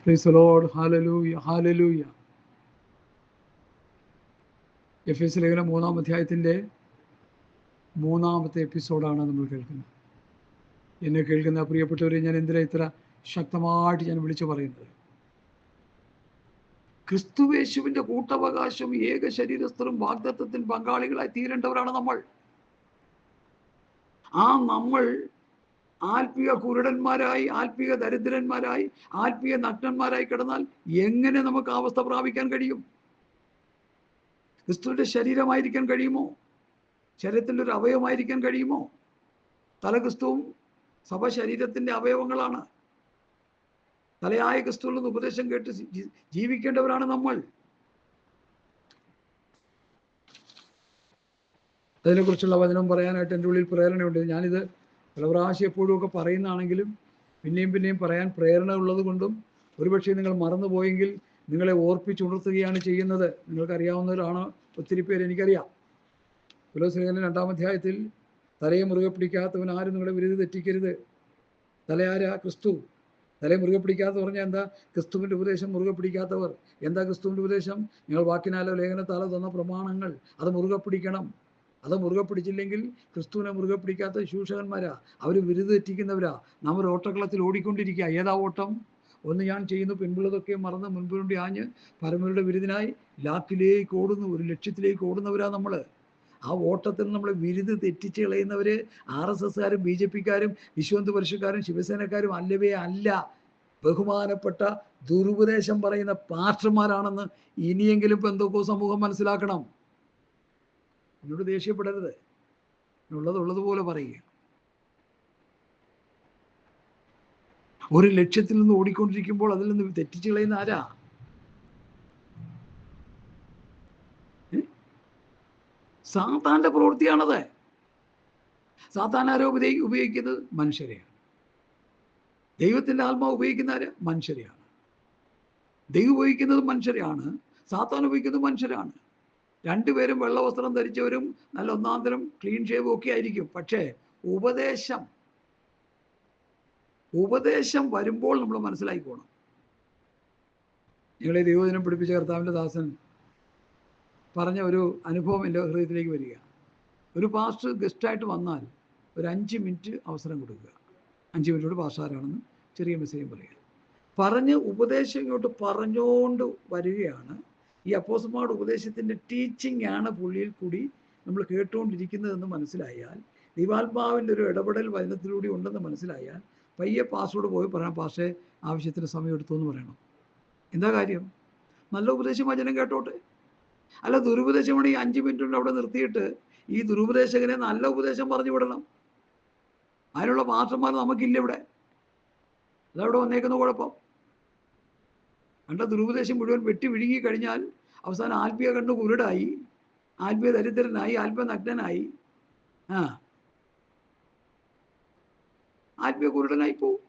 Price the Lord. Hallelujah, hallelujah. എഫെസ്യ ലേഖനം 3-ാം അധ്യായത്തിൻ്റെ 3-ാമത്തെ എപ്പിസോഡാണ് നമ്മൾ കേൾക്കുന്നത്. എന്നെ കേൾക്കുന്ന പ്രിയപ്പെട്ടവരെ, ഞാൻ എന്തിനാ ഇത്ര ശക്തമായിട്ട് ഞാൻ വിളിച്ചു പറയുന്നത്? ക്രിസ്തുവേശുവിൻ്റെ കൂട്ടവകാശം ഏക ശരീരസ്ഥരും വാഗ്ദത്തത്തിന് പങ്കാളികളായി തീരേണ്ടവരാണ് നമ്മൾ. നമ്മൾ ആത്മീയ കുരുടന്മാരായി, ആത്മീയ ദരിദ്രന്മാരായി, ആത്മീയ നഗ്നന്മാരായി കിടന്നാൽ എങ്ങനെ നമുക്ക് ആ അവസ്ഥ പ്രാപിക്കാൻ കഴിയും? ക്രിസ്തുവിൻ്റെ ശരീരമായിരിക്കാൻ കഴിയുമോ? ശരീരത്തിൻ്റെ ഒരു അവയവമായിരിക്കാൻ കഴിയുമോ? തല ക്രിസ്തുവും സഭ ശരീരത്തിൻ്റെ അവയവങ്ങളാണ്. തലയായ ക്രിസ്തുവിൽ നിന്ന് ഉപദേശം കേട്ട് ജീവിക്കേണ്ടവരാണ് നമ്മൾ. അതിനെക്കുറിച്ചുള്ള വചനം പറയാനായിട്ട് എൻ്റെ ഉള്ളിൽ പ്രേരണയുണ്ട്. ഞാനിത് പല പ്രാവശ്യം എപ്പോഴും ഒക്കെ പറയുന്നതാണെങ്കിലും പിന്നെയും പിന്നെയും പറയാൻ പ്രേരണ ഉള്ളത് കൊണ്ടും ഒരുപക്ഷെ നിങ്ങൾ മറന്നുപോയെങ്കിൽ നിങ്ങളെ ഓർപ്പിച്ചുണർത്തുകയാണ് ചെയ്യുന്നത്. നിങ്ങൾക്കറിയാവുന്നവരാണ് ഒത്തിരി പേര്, എനിക്കറിയാം. കൊലോസ്യ ലേഖനം 2-ാം അധ്യായത്തിൽ തലയെ മുറുകെ പിടിക്കാത്തവൻ ആരും നിങ്ങളെ വിരുദ്ധ തെറ്റിക്കരുത്. തലയാരാ? ക്രിസ്തു. തലയെ മുറുകെ പിടിക്കാത്ത പറഞ്ഞാൽ എന്താ? ക്രിസ്തുവിൻ്റെ ഉപദേശം മുറുകെ പിടിക്കാത്തവർ. എന്താ ക്രിസ്തുവിൻ്റെ ഉപദേശം? നിങ്ങൾ വാക്കിനാലോ ലേഖനത്താലോ തന്ന പ്രമാണങ്ങൾ അത് മുറുകെ പിടിക്കണം. അത് മുറുകെ പിടിച്ചില്ലെങ്കിൽ ക്രിസ്തുവിനെ മുറുകെ പിടിക്കാത്ത ശൂഷകന്മാരാ, അവർ വിരുദ്ധ തെറ്റിക്കുന്നവരാ. നമ്മൾ ഓട്ടക്കളത്തിൽ ഓടിക്കൊണ്ടിരിക്കുക. ഏതാ ഓട്ടം? ഒന്ന് ഞാൻ ചെയ്യുന്നു, പിൻപുള്ളതൊക്കെ മറന്ന് മുൻപുണ്ടി ആഞ്ഞ് പരമരുടെ വിരുദ്ധനായി ലാക്കിലേക്ക് ഓടുന്നു, ഒരു ലക്ഷ്യത്തിലേക്ക് ഓടുന്നവരാ നമ്മൾ. ആ ഓട്ടത്തിൽ നമ്മളെ വിരുദ്ധ തെറ്റിച്ച് കളയുന്നവർ RSSകാരും BJPക്കാരും വിശ്വഹിന്ദു പരിഷത്കാരും ശിവസേനക്കാരും അല്ലവേ അല്ല. ബഹുമാനപ്പെട്ട ദുരുപദേശം പറയുന്ന പാസ്റ്റർമാരാണെന്ന് ഇനിയെങ്കിലും പെന്തോക്കോ സമൂഹം മനസ്സിലാക്കണം. എന്നോട് ദേഷ്യപ്പെടരുത്, ഉള്ളതുപോലെ പറയുക. ഒരു ലക്ഷ്യത്തിൽ നിന്ന് ഓടിക്കൊണ്ടിരിക്കുമ്പോൾ അതിൽ നിന്ന് തെറ്റിച്ച് കളയുന്ന ആരാ? സാത്താന്റെ പ്രവൃത്തിയാണത്. സാത്താൻ ആരോ ഉപയോഗിക്കുന്നത്? മനുഷ്യരെയാണ്. ദൈവത്തിൻ്റെ ആത്മാവ് ഉപയോഗിക്കുന്ന ആര്? മനുഷ്യരെയാണ്. ദൈവം ഉപയോഗിക്കുന്നത് മനുഷ്യരെയാണ്, സാത്താൻ ഉപയോഗിക്കുന്നത് മനുഷ്യരാണ്. രണ്ടുപേരും വെള്ള വസ്ത്രം ധരിച്ചവരും നല്ല ഒന്നാന്തരം ക്ലീൻ ഷേവും ഒക്കെ ആയിരിക്കും. പക്ഷേ ഉപദേശം വരുമ്പോൾ നമ്മൾ മനസ്സിലാക്കിക്കോണം. നിങ്ങളെ ദൈവദിനം പഠിപ്പിച്ച കർത്താവിൻ്റെ ദാസൻ പറഞ്ഞ ഒരു അനുഭവം എൻ്റെ ഹൃദയത്തിലേക്ക് വരിക. ഒരു പാസ്റ്റർ ഗസ്റ്റായിട്ട് വന്നാൽ ഒരു 5 മിനിറ്റ് അവസരം കൊടുക്കുക. 5 മിനിറ്റോട് പാസ്റ്റർ ആരാണെന്ന് ചെറിയ മെസ്സേജ് പറയുക. പറഞ്ഞ് ഉപദേശം ഇങ്ങോട്ട് പറഞ്ഞുകൊണ്ട് വരികയാണ്. ഈ അപ്പോസ്തലന്മാരുടെ ഉപദേശത്തിൻ്റെ ടീച്ചിങ് ആണ് പുള്ളിയിൽ കൂടി നമ്മൾ കേട്ടുകൊണ്ടിരിക്കുന്നതെന്ന് മനസ്സിലായാൽ, ദൈവാത്മാവിൻ്റെ ഒരു ഇടപെടൽ വചനത്തിലൂടെ ഉണ്ടെന്ന് മനസ്സിലായാൽ പയ്യെ പാസ്റ്ററോട് പോയി പറയാം, പാസ്റ്റേ ആവശ്യത്തിന് സമയം എടുത്തു എന്ന് പറയണം. എന്താ കാര്യം? നല്ല ഉപദേശം വചനം കേട്ടോട്ടെ. അല്ല, ദുരുപദേശം കൂടി 5 മിനിറ്റ് കൊണ്ട് അവിടെ നിർത്തിയിട്ട് ഈ ദുരുപദേശകനെ നല്ല ഉപദേശം പറഞ്ഞു വിടണം. അതിനുള്ള പാസ്റ്റർമാർ നമുക്കില്ല ഇവിടെ. അതവിടെ വന്നേക്കുന്ന കുഴപ്പം. കണ്ട ദുരുപദേശം മുഴുവൻ വെട്ടി വിഴുങ്ങി കഴിഞ്ഞാൽ അവസാനം ആത്മീയ കണ്ണ് കുരുടായി, ആത്മീയ ദരിദ്രനായി, ആത്മീയ നഗ്നനായി. ആത്മീയ കുരുടനായി പോവും.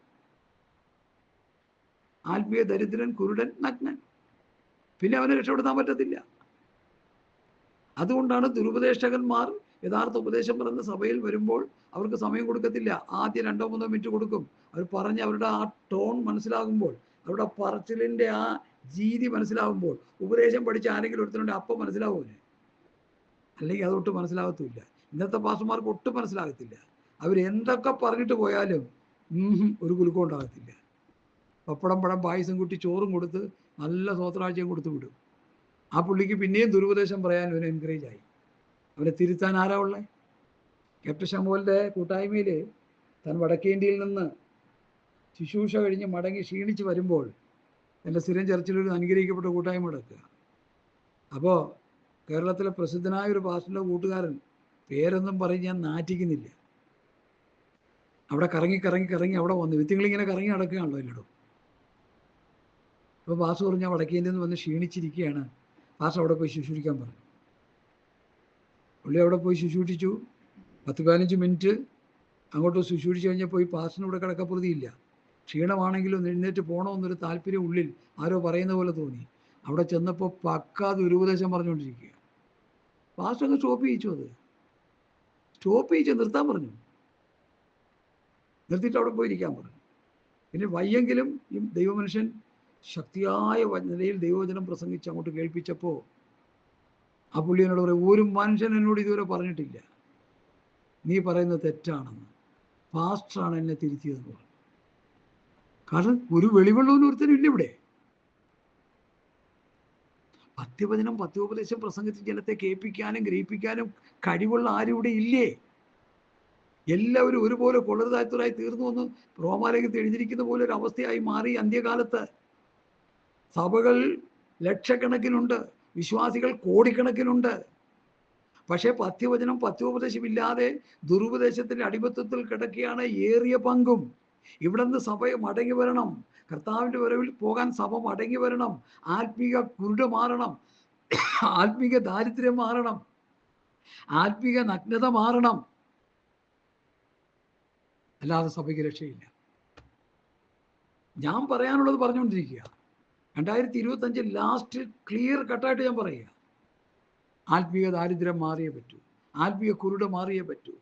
ആത്മീയ ദരിദ്രൻ, കുരുടൻ, നഗ്നൻ. പിന്നെ അവനെ രക്ഷപ്പെടുത്താൻ പറ്റത്തില്ല. അതുകൊണ്ടാണ് ദുരുപദേശകന്മാർ യഥാർത്ഥ ഉപദേശം പറയുന്ന സഭയിൽ വരുമ്പോൾ അവർക്ക് സമയം കൊടുക്കത്തില്ല. ആദ്യം 2-3 മിനിറ്റ് കൊടുക്കും. അവർ പറഞ്ഞ് അവരുടെ ആ ടോൺ മനസ്സിലാകുമ്പോൾ, അവരുടെ പറച്ചിലിൻ്റെ ആ രീതി മനസ്സിലാകുമ്പോൾ, ഉപദേശം പഠിച്ച ആരെങ്കിലും ഒരുത്തനുണ്ട് അപ്പം മനസ്സിലാവുമല്ലേ? അല്ലെങ്കിൽ അതൊട്ട് മനസ്സിലാകത്തുമില്ല. ഇന്നത്തെ പാസ്റ്റർമാർക്ക് ഒട്ടും മനസ്സിലാകത്തില്ല. അവരെന്തൊക്കെ പറഞ്ഞിട്ട് പോയാലും ഒരു കുലുക്കം ഉണ്ടാകത്തില്ല. പപ്പടം പഴം പായസം കൂട്ടി ചോറും കൊടുത്ത് നല്ല സ്വോത്രാഴ്ചയും കൊടുത്ത് വിടും. ആ പുള്ളിക്ക് പിന്നെയും ദുരുപദേശം പറയാൻ അവന് എൻകറേജ് ആയി. അവനെ തിരുത്താൻ ആരാ ഉള്ളത്? ക്യാപ്റ്റൻ ശമുവേലിൻ്റെ കൂട്ടായ്മയിൽ താൻ വടക്കേ ഇന്ത്യയിൽ നിന്ന് ശുശ്രൂഷ കഴിഞ്ഞ് മടങ്ങി ക്ഷീണിച്ച് വരുമ്പോൾ എൻ്റെ സ്ഥിരം ചർച്ചിലൊരു അനുഗ്രഹിക്കപ്പെട്ട കൂട്ടായ്മ നടക്കുക. അപ്പോൾ കേരളത്തിലെ പ്രസിദ്ധനായ ഒരു പാസ്റ്ററിൻ്റെ കൂട്ടുകാരൻ, പേരൊന്നും പറഞ്ഞ് ഞാൻ നാറ്റിക്കുന്നില്ല, അവിടെ കറങ്ങി അവിടെ വന്നു. വിത്തുകളിങ്ങനെ കറങ്ങി നടക്കുകയാണല്ലോ എല്ലായിടും. അപ്പോൾ പാസ്റ്റർ പറഞ്ഞു, ഞാൻ വടക്കേ ഇന്ത്യയിൽ നിന്ന് വന്ന് ക്ഷീണിച്ചിരിക്കുകയാണ്, പാസ്റ്റർ അവിടെ പോയി ശുശ്രൂഷിക്കാൻ പറഞ്ഞു. പുള്ളി അവിടെ പോയി ശുശ്രൂഷിച്ചു. 10-15 മിനിറ്റ് അങ്ങോട്ട് ശുശ്രൂഷിച്ച് കഴിഞ്ഞപ്പോൾ ഈ പാസ്റ്ററിന് ഇവിടെ കിടക്കപ്രതിയില്ല. ക്ഷീണമാണെങ്കിലും എഴുന്നേറ്റ് പോകണമെന്നൊരു താല്പര്യം ഉള്ളിൽ ആരോ പറയുന്ന പോലെ തോന്നി. അവിടെ ചെന്നപ്പോൾ പക്കാ ദുരുപദേശം പറഞ്ഞുകൊണ്ടിരിക്കുക. പാസ്റ്റർ അങ്ങ് സ്റ്റോപ്പ് ചെയ്യിച്ചു, നിർത്താൻ പറഞ്ഞു. നിർത്തിയിട്ട് അവിടെ പോയി ഇരിക്കാൻ പറഞ്ഞു. പിന്നെ വയ്യെങ്കിലും ഈ ദൈവമനുഷ്യൻ ശക്തിയായ നിലയിൽ ദൈവവചനം പ്രസംഗിച്ച് അങ്ങോട്ട് കേൾപ്പിച്ചപ്പോൾ ആ പുള്ളി എന്നോട് പറയും, ഒരു മനുഷ്യൻ എന്നോട് ഇതുവരെ പറഞ്ഞിട്ടില്ല നീ പറയുന്നത് തെറ്റാണെന്ന്. പാസ്റ്ററാണ് എന്നെ തിരുത്തിയതെന്ന് പറഞ്ഞു. കാരണം ഒരു വെളിവുള്ളവന് ഒരുത്തനും ഇല്ല ഇവിടെ. പത്യവചനം പത്യോപദേശം പ്രസംഗിച്ച് ജനത്തെ കേൾപ്പിക്കാനും ഗ്രഹിപ്പിക്കാനും കഴിവുള്ള ആരും ഇവിടെ ഇല്ലേ? എല്ലാവരും ഒരുപോലെ കൊള്ളരുതാത്തവരായി തീർന്നു എന്ന് റോമാലേഖനത്തിൽ എഴുതിയിരിക്കുന്ന പോലെ ഒരു അവസ്ഥയായി മാറി. അന്ത്യകാലത്ത് സഭകൾ ലക്ഷക്കണക്കിനുണ്ട്, വിശ്വാസികൾ കോടിക്കണക്കിനുണ്ട്. പക്ഷേ പത്യവചനം പത്യോപദേശം ഇല്ലാതെ ദുരുപദേശത്തിന്റെ അടിമത്തത്തിൽ കിടക്കുകയാണ് ഏറിയ പങ്കും. ഇവിടെ നിന്ന് സഭ മടങ്ങി വരണം. കർത്താവിൻ്റെ വരവിൽ പോകാൻ സഭ മടങ്ങി വരണം. ആത്മീക കുരുട് മാറണം, ആത്മീക ദാരിദ്ര്യം മാറണം, ആത്മീക നഗ്നത മാറണം. അല്ലാതെ സഭയ്ക്ക് രക്ഷയില്ല. ഞാൻ പറയാനുള്ളത് പറഞ്ഞുകൊണ്ടിരിക്കുക. 2025 ലാസ്റ്റ് ക്ലിയർ കട്ടായിട്ട് ഞാൻ പറയുക, ആത്മീയ ദാരിദ്ര്യം മാറിയേ പറ്റൂ, ആത്മീയ കുരുട് മാറിയേ പറ്റൂ,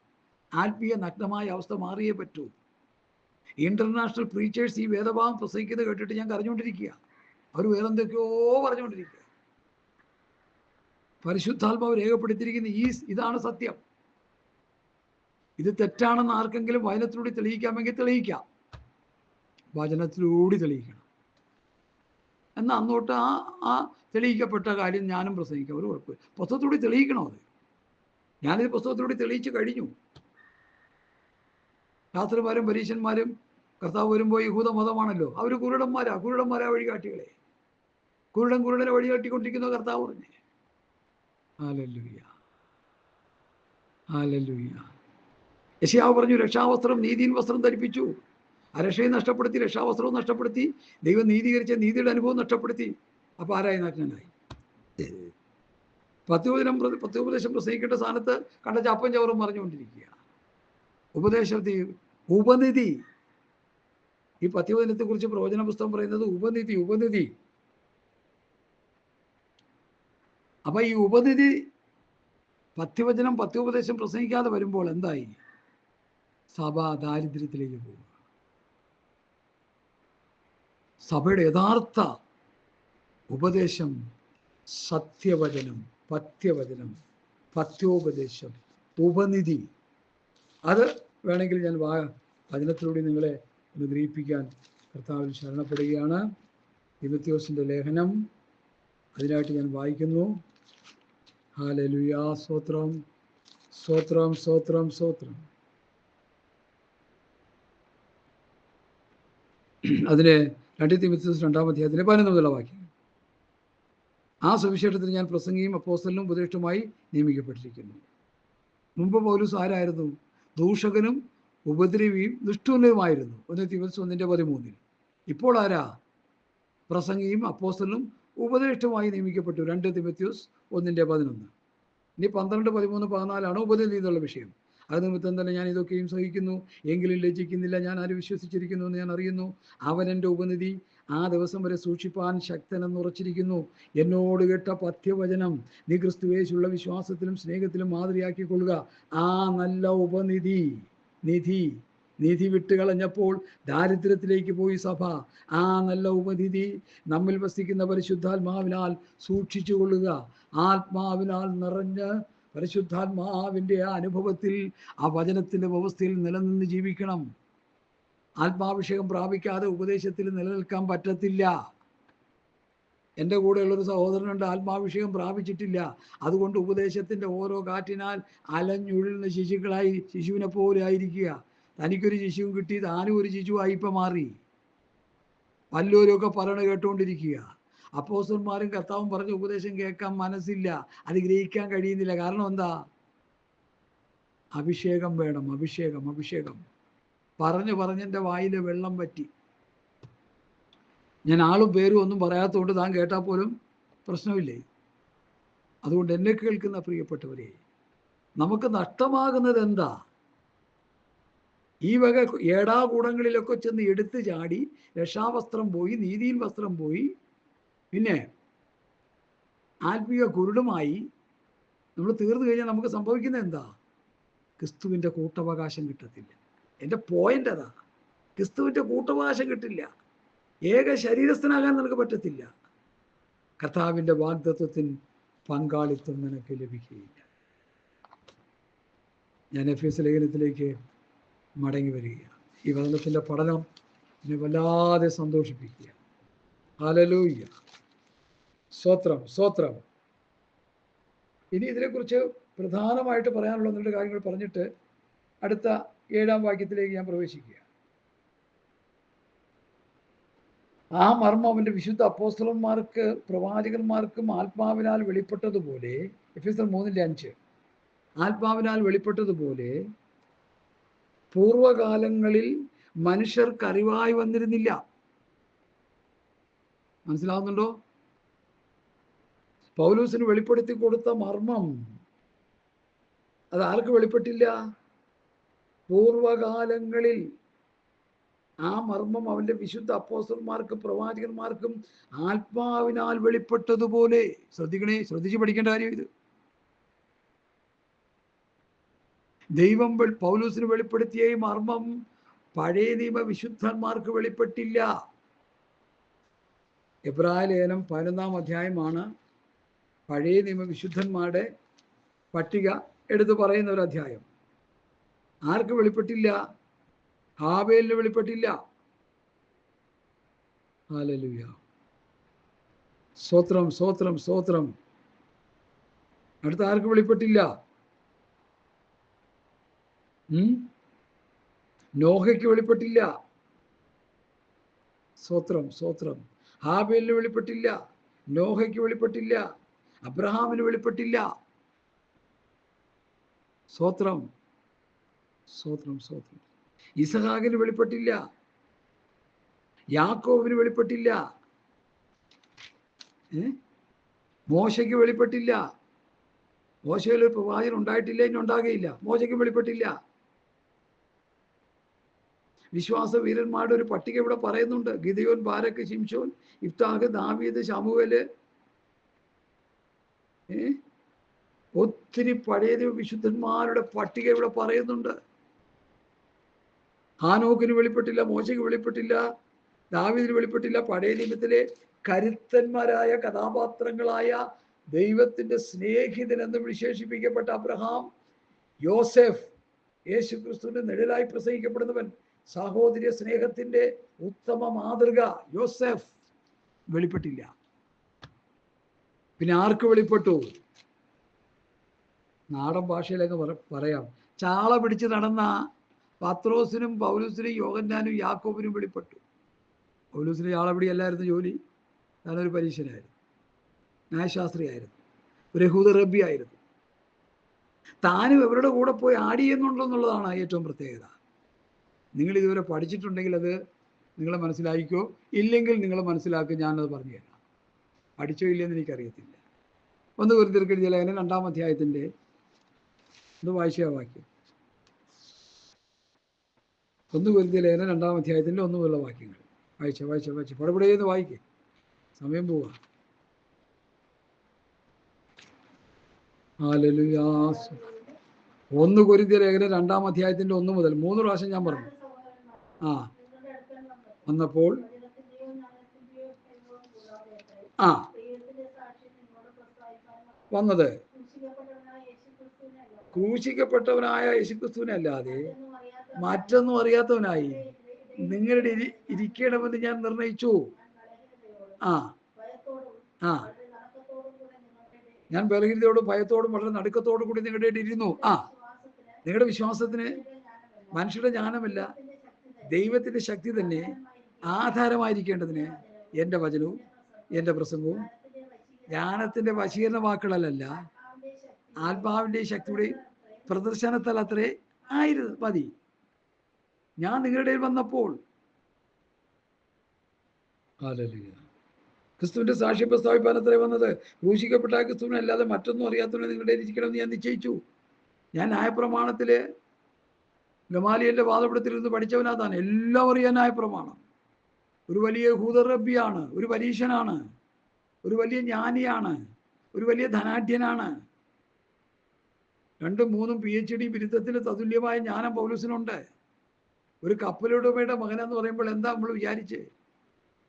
ആത്മീയ നഗ്നമായ അവസ്ഥ മാറിയേ പറ്റൂ. ഇന്റർനാഷണൽ പ്രീച്ചേഴ്സ് ഈ വേദഭാഗം പ്രസംഗിക്കുന്നത് കേട്ടിട്ട് ഞാൻ കരഞ്ഞുകൊണ്ടിരിക്കുക. അവർ വേറെന്തൊക്കെയോ പറഞ്ഞുകൊണ്ടിരിക്കുക. പരിശുദ്ധാത്മാവ് രേഖപ്പെടുത്തിയിരിക്കുന്ന ഇതാണ് സത്യം. ഇത് തെറ്റാണെന്ന് ആർക്കെങ്കിലും വചനത്തിലൂടെ തെളിയിക്കാമെങ്കിൽ തെളിയിക്കാം. വചനത്തിലൂടെ തെളിയിക്കണം. എന്നാൽ അന്നോട്ട് ആ തെളിയിക്കപ്പെട്ട കാര്യം ഞാനും പ്രസംഗിക്കാം, ഒരു കുഴപ്പമില്ല. പുസ്തകത്തിലൂടെ തെളിയിക്കണോ? അത് ഞാനിത് പുസ്തകത്തിലൂടെ തെളിയിച്ച് കഴിഞ്ഞു. ശാസ്ത്രന്മാരും പരീശന്മാരും കർത്താവ് വരുമ്പോൾ യഹൂദ മതമാണല്ലോ, അവർ കുരുടന്മാരാ വഴികാട്ടികളെ. കുരുടനെ വഴികാട്ടിക്കൊണ്ടിരിക്കുന്ന കർത്താവ് പറഞ്ഞേ. Hallelujah, hallelujah. യെശയ്യാവ് പറഞ്ഞു, രക്ഷാവസ്ത്രം നീതിயின் വസ്ത്രം ധരിപ്പിച്ചു. ആ രക്ഷയെ നഷ്ടപ്പെടുത്തി, രക്ഷാവസ്ത്രവും നഷ്ടപ്പെടുത്തി, ദൈവം നീതീകരിച്ച നീതിയുടെ അനുഭവം നഷ്ടപ്പെടുത്തി. അപ്പൊ ആരായി നഗ്നനായി? പത്യോപദേശം പ്രസംഗിക്കേണ്ട സ്ഥാനത്ത് കണ്ട ചാപ്പൻ ചവറും പറഞ്ഞുകൊണ്ടിരിക്കുക. ഉപനിധി. ഈ പത്യോപദേശത്തെ കുറിച്ച് പ്രവചന പുസ്തകം പറയുന്നത് ഉപനിധി. അപ്പൊ ഈ ഉപനിധി പത്യോപദേശം പ്രസംഗിക്കാതെ വരുമ്പോൾ എന്തായി? സഭ ദാരിദ്ര്യത്തിലേക്ക് പോകും. സഭയുടെ യഥാർത്ഥ ഉപദേശം സത്യവചനം, പത്യോപദേശം, ഉപനിധി. അത് വേണമെങ്കിൽ ഞാൻ വചനത്തിലൂടെ നിങ്ങളെ ഒന്ന് ഗ്രഹിപ്പിക്കാൻ കർത്താവിൽ ശരണപ്പെടുകയാണ്. തിമോഥെയോസിന്റെ ലേഖനം, അതിനായിട്ട് ഞാൻ വായിക്കുന്നു. ഹല്ലേലൂയ, സ്തോത്രം, സ്തോത്രം, സ്തോത്രം, സ്തോത്രം. അതിന് 2 തിമോഥെയോസ് 2-ാം അധ്യായത്തിലെ 11 വാക്യം. ആ സുവിശേഷത്തിൽ ഞാൻ പ്രസംഗിയും അപ്പോസ്തലനും ഉപദേഷ്ടുമായി നിയമിക്കപ്പെട്ടിരിക്കുന്നു. മുമ്പ് പൗലോസ് ആരായിരുന്നു? ദൂഷകനും ഉപദ്രവിയും നിഷ്ഠൂരനുമായിരുന്നു. 1 തിമോഥെയോസ് 1:13. ഇപ്പോൾ ആരാ? പ്രസംഗിയും അപ്പോസ്തലനും ഉപദേഷ്ടുമായി നിയമിക്കപ്പെട്ടു. 2 തിമോഥെയോസ് 1:11. ഇനി 12, 13, 14 ഉപനിധി എന്നുള്ള വിഷയം. അത് നിമിത്തം തന്നെ ഞാൻ ഇതൊക്കെയും സഹിക്കുന്നു, എങ്കിലും ലജ്ജിക്കുന്നില്ല. ഞാൻ ആര് വിശ്വസിച്ചിരിക്കുന്നു എന്ന് ഞാൻ അറിയുന്നു. അവൻ എൻ്റെ ഉപനിധി ആ ദിവസം വരെ സൂക്ഷിപ്പാൻ ശക്തനെന്ന് ഉറച്ചിരിക്കുന്നു. എന്നോട് കേട്ട പഥ്യവചനം നീ ക്രിസ്തുവേശുള്ള വിശ്വാസത്തിലും സ്നേഹത്തിലും മാതൃയാക്കിക്കൊള്ളുക. ആ നല്ല ഉപനിധി നിധി വിട്ടുകളഞ്ഞപ്പോൾ ദാരിദ്ര്യത്തിലേക്ക് പോയി സഭ. ആ നല്ല ഉപനിധി നമ്മിൽ വസിക്കുന്ന പരിശുദ്ധാത്മാവിനാൽ സൂക്ഷിച്ചു കൊള്ളുക. ആത്മാവിനാൽ നിറഞ്ഞ് പരിശുദ്ധാത്മാവിൻ്റെ ആ അനുഭവത്തിൽ, ആ വചനത്തിൻ്റെ വ്യവസ്ഥയിൽ നിലനിന്ന് ജീവിക്കണം. ആത്മാഭിഷേകം പ്രാപിക്കാതെ ഉപദേശത്തിൽ നിലനിൽക്കാൻ പറ്റത്തില്ല. എൻ്റെ കൂടെയുള്ളൊരു സഹോദരനുണ്ട്, ആത്മാഭിഷേകം പ്രാപിച്ചിട്ടില്ല. അതുകൊണ്ട് ഉപദേശത്തിൻ്റെ ഓരോ കാറ്റിനാൽ അലഞ്ഞുഴലുന്ന ശിശുവിനെ പോലെ ആയിരിക്കുക. തനിക്കൊരു ശിശുവും കിട്ടി, താനും ഒരു ശിശുവായി ഇപ്പം മാറി. വല്ലവരുമൊക്കെ പറയണ കേട്ടുകൊണ്ടിരിക്കുക. അപ്പോസ്തലന്മാരും കർത്താവും പറഞ്ഞ ഉപദേശം കേൾക്കാൻ മനസ്സില്ല, അത് ഗ്രഹിക്കാൻ കഴിയുന്നില്ല. കാരണം എന്താ? അഭിഷേകം വേണം. അഭിഷേകം പറഞ്ഞെൻ്റെ വായിലെ വെള്ളം പറ്റി. ഞാൻ ആളും പേരും ഒന്നും പറയാത്തതുകൊണ്ട് താൻ കേട്ടാൽ പോലും പ്രശ്നമില്ലേ. അതുകൊണ്ട് എന്നെ കേൾക്കുന്ന പ്രിയപ്പെട്ടവരെ, നമുക്ക് നഷ്ടമാകുന്നത് എന്താ? ഈ വക ഏടാകൂടങ്ങളിലൊക്കെ ചെന്ന് എടുത്തു ചാടി രക്ഷാവസ്ത്രം പോയി, നീതിയിൽ വസ്ത്രം പോയി, പിന്നെ ആത്മീയ കുരുടുമായി നമ്മൾ തീർന്നു കഴിഞ്ഞാൽ നമുക്ക് സംഭവിക്കുന്നത് എന്താ? ക്രിസ്തുവിൻ്റെ കൂട്ടവകാശം കിട്ടത്തില്ല. എൻ്റെ പോയിന്റ് അതാ, ക്രിസ്തുവിൻ്റെ കൂട്ടവകാശം കിട്ടില്ല. ഏക ശരീരസ്ഥനാകാൻ നിനക്ക് പറ്റത്തില്ല. കർത്താവിൻ്റെ വാഗ്ദത്വത്തിന് പങ്കാളിത്തം നിനക്ക് ലഭിക്കുകയില്ല. ഞാൻ എഫേസ്യ ലേഖനത്തിലേക്ക് മടങ്ങി വരികയാണ്. ഈ വചനത്തിൻ്റെ പഠനം എന്നെ വല്ലാതെ സന്തോഷിപ്പിക്കുക. ഹല്ലേലൂയ, സ്തോത്രം, സ്തോത്രം. ഇനി ഇതിനെക്കുറിച്ച് പ്രധാനമായിട്ട് പറയാനുള്ള 2 കാര്യങ്ങൾ പറഞ്ഞിട്ട് അടുത്ത 7-ാം വാക്യത്തിലേക്ക് ഞാൻ പ്രവേശിക്കുക. ആ മർമ്മം അവൻ്റെ വിശുദ്ധ അപ്പോസ്തലന്മാർക്ക് പ്രവാചകന്മാർക്കും ആത്മാവിനാൽ വെളിപ്പെട്ടതുപോലെ, എഫേസ്യർ 3:5, ആത്മാവിനാൽ വെളിപ്പെട്ടതുപോലെ പൂർവകാലങ്ങളിൽ മനുഷ്യർക്ക് അറിവായി വന്നിരുന്നില്ല. മനസ്സിലാവുന്നുണ്ടോ? പൗലോസിന് വെളിപ്പെടുത്തി കൊടുത്ത മർമ്മം അത് ആർക്ക് വെളിപ്പെട്ടില്ല? പൂർവകാലങ്ങളിൽ. ആ മർമ്മം അവൻ്റെ വിശുദ്ധ അപ്പോസ്തലന്മാർക്കും പ്രവാചകന്മാർക്കും ആത്മാവിനാൽ വെളിപ്പെട്ടതുപോലെ. ശ്രദ്ധിക്കണേ, ശ്രദ്ധിച്ച് പഠിക്കേണ്ട കാര്യം ഇത്. ദൈവം പൗലോസിന് വെളിപ്പെടുത്തിയ ഈ മർമ്മം പഴയ നിയമ വിശുദ്ധന്മാർക്ക് വെളിപ്പെട്ടില്ല. എബ്രായ ലേഖനം 11-ാം അധ്യായമാണ് പഴയ നിയമ വിശുദ്ധന്മാരുടെ പട്ടിക എടുത്തു പറയുന്ന ഒരു അധ്യായം. ആർക്ക് വെളിപ്പെട്ടില്ല? ഹാബേലിന് വെളിപ്പെട്ടില്ല. ഹല്ലേലൂയ, സ്തോത്രം, സ്തോത്രം, സ്തോത്രം. അടുത്ത ആർക്ക് വെളിപ്പെട്ടില്ല? നോഹയ്ക്ക് വെളിപ്പെട്ടില്ല. സ്തോത്രം, സ്തോത്രം. ഹാബേലിന് വെളിപ്പെട്ടില്ല, നോഹയ്ക്ക് വെളിപ്പെട്ടില്ല, അബ്രഹാമിന് വെളിപ്പെട്ടില്ല. സ്തോത്രം, സ്തോത്രം, സ്തോത്രം. ഇസഹാക്കിന് വെളിപ്പെട്ടില്ല, യാക്കോബിന് വെളിപ്പെട്ടില്ല, മോശയ്ക്ക് വെളിപ്പെട്ടില്ല. മോശയിൽ ഒരു പ്രവാചകൻ ഉണ്ടായിട്ടില്ല, ഇനി ഉണ്ടാകുകയില്ല. മോശയ്ക്ക് വെളിപ്പെട്ടില്ല. വിശ്വാസ വീരന്മാരുടെ ഒരു പട്ടിക ഇവിടെ പറയുന്നുണ്ട്. ഗിദെയോൻ, ബാരക്ക്, ശിംശോൻ, ഇഫ്താഹ്, ദാവീദ്, ശമൂവേല്. ഒത്തിരി പഴയ വിശുദ്ധന്മാരുടെ പട്ടിക ഇവിടെ പറയുന്നുണ്ട്. ഹാനോക്കിന് വെളിപ്പെട്ടില്ല, മോശയ്ക്ക് വെളിപ്പെട്ടില്ല, ദാവീദിന് വെളിപ്പെട്ടില്ല. പഴയ നിയമത്തിലെ കരുത്തന്മാരായ കഥാപാത്രങ്ങളായ ദൈവത്തിന്റെ സ്നേഹിതൻ എന്ന് വിശേഷിപ്പിക്കപ്പെട്ട അബ്രഹാം, യോസെഫ്, യേശു ക്രിസ്തുവിന്റെ നിഴലായി പ്രസംഗിക്കപ്പെടുന്നവൻ, സഹോദര്യ സ്നേഹത്തിന്റെ ഉത്തമ മാതൃക യോസെഫ്, വെളിപ്പെട്ടില്ല. പിന്നെ ആർക്ക് വെളിപ്പെട്ടു? നാടൻ ഭാഷയിലൊക്കെ പറയാം, ചാള പിടിച്ച് നടന്ന പത്രോസിനും പൗലോസിനും യോഹന്നാനും യാക്കോബിനും വെളിപ്പെട്ടു. പൗലോസിന് ചാളപിടി അല്ലായിരുന്നു ജോലി. താനൊരു പരീക്ഷനായിരുന്നു, ന്യായശാസ്ത്രിയായിരുന്നു, ഒരു യഹൂദ റബ്ബി ആയിരുന്നു. താനും ഇവരുടെ കൂടെ പോയി ആഡ് ചെയ്യുന്നുണ്ടെന്നുള്ളതാണ് ഏറ്റവും പ്രത്യേകത. നിങ്ങൾ ഇതുവരെ പഠിച്ചിട്ടുണ്ടെങ്കിൽ അത് നിങ്ങളെ മനസ്സിലാക്കിക്കോ, ഇല്ലെങ്കിൽ നിങ്ങൾ മനസ്സിലാക്കുക, ഞാനത് പറഞ്ഞു തരാം. പഠിച്ചോ ഇല്ലെന്ന് എനിക്കറിയത്തില്ല. 1 കൊരിന്ത്യർക്കെഴുതിയ ലേഖനം 2-ാം അധ്യായത്തിൻ്റെ ഒന്ന് വായിച്ച വാക്യം. 1 കൊരിന്ത്യർ ലേഖനം 2-ാം അധ്യായത്തിൻ്റെ 1 മുതലുള്ള വാക്യങ്ങൾ വായിച്ച പടപടയെന്ന് വായിക്കേ, സമയം പോവാ. ഹല്ലേലൂയ. 1 കൊരിന്ത്യർ ലേഖനം 2-ാം അധ്യായത്തിൻ്റെ 1 മുതൽ 3 പ്രാവശ്യം ഞാൻ പറഞ്ഞു. വന്നപ്പോൾ വന്നത് ക്രൂശിക്കപ്പെട്ടവനായ യേശുക്രിസ്തുവിനെ അല്ലാതെ മറ്റൊന്നും അറിയാത്തവനായി നിങ്ങളുടെ ഇരിക്കണമെന്ന് ഞാൻ നിർണയിച്ചു. ഞാൻ ബലഹീനതയോടും ഭയത്തോടും വളരെ നടുക്കത്തോടും കൂടി നിങ്ങളുടെ ഇടയിൽ ഇരുന്നു. നിങ്ങളുടെ വിശ്വാസത്തിന് മനുഷ്യരുടെ ജ്ഞാനമല്ല, ദൈവത്തിന്റെ ശക്തി തന്നെ ആധാരമായിരിക്കേണ്ടതിന് എൻ്റെ വചനവും എൻ്റെ പ്രസംഗവും ജ്ഞാനത്തിന്റെ വശീകരണ വാക്കുകളല്ല, ആത്മാവിന്റെ ശക്തിയുടെ പ്രദർശനത്താൽ അത്രേ ആയിരുന്നു മതി. ഞാൻ നിങ്ങളുടെ വന്നപ്പോൾ ക്രിസ്തുവിന്റെ സാക്ഷ്യം പ്രസ്താവിപ്പാൻ അത്രേ വന്നത്. ക്രൂശിക്കപ്പെട്ട ക്രിസ്തുവിനെ അല്ലാതെ മറ്റൊന്നും അറിയാത്തവനെ നിങ്ങളുടെ ഇരിക്കണമെന്ന് ഞാൻ നിശ്ചയിച്ചു. ഞാൻ ന്യായപ്രമാണത്തില് ഗമാലിയലിന്റെ വാദപീഠത്തിലിരുന്ന് പഠിച്ചവനാ താൻ. എല്ലാം അറിയാൻ ന്യായപ്രമാണം. ഒരു വലിയ യഹൂദ റബ്ബിയാണ്, ഒരു പരീശനാണ്, ഒരു വലിയ ജ്ഞാനിയാണ്, ഒരു വലിയ ധനാഢ്യനാണ്. 2, 3 PhD ബിരുദത്തിന് തതുല്യമായ ജ്ഞാനം പൗലോസിനുണ്ട്. ഒരു കപ്പലുടമയുടെ മകനെന്ന് പറയുമ്പോൾ എന്താ നമ്മൾ വിചാരിച്ച്?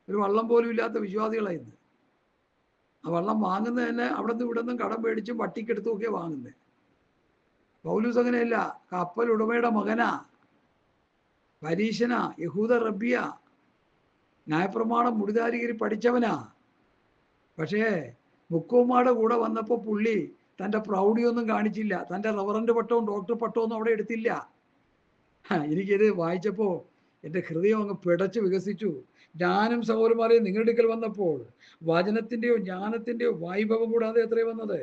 ഒരു വള്ളം പോലും ഇല്ലാത്ത വിശ്വാസികളായിരുന്നു. ആ വള്ളം വാങ്ങുന്നത് തന്നെ അവിടെ നിന്ന് ഇവിടെ നിന്നും കടം മേടിച്ചും വട്ടിക്കെടുത്തും ഒക്കെ വാങ്ങുന്നത്. പൗലൂസ് അങ്ങനെയല്ല, കപ്പൽ ഉടമയുടെ മകനാ, പരീശനാ, യഹൂദ റബ്ബിയ, ന്യായപ്രമാണം മുടിതാരികരി പഠിച്ചവനാ. പക്ഷേ മുക്കോമാടെ കൂടെ വന്നപ്പോൾ പുള്ളി തൻ്റെ പ്രൗഢിയൊന്നും കാണിച്ചില്ല. തൻ്റെ റവറൻ്റ് പട്ടവും ഡോക്ടർ പട്ടവും അവിടെ എടുത്തില്ല. എനിക്കിത് വായിച്ചപ്പോൾ എൻ്റെ ഹൃദയം അങ്ങ് പിടച്ച് വികസിച്ചു. ജ്ഞാനം സഹോദരന്മാരെ നിങ്ങളുടെ അടുക്കൽ വന്നപ്പോൾ വചനത്തിൻ്റെയോ ജ്ഞാനത്തിൻ്റെയോ വൈഭവം കൂടാതെ എത്രയേ വന്നത്?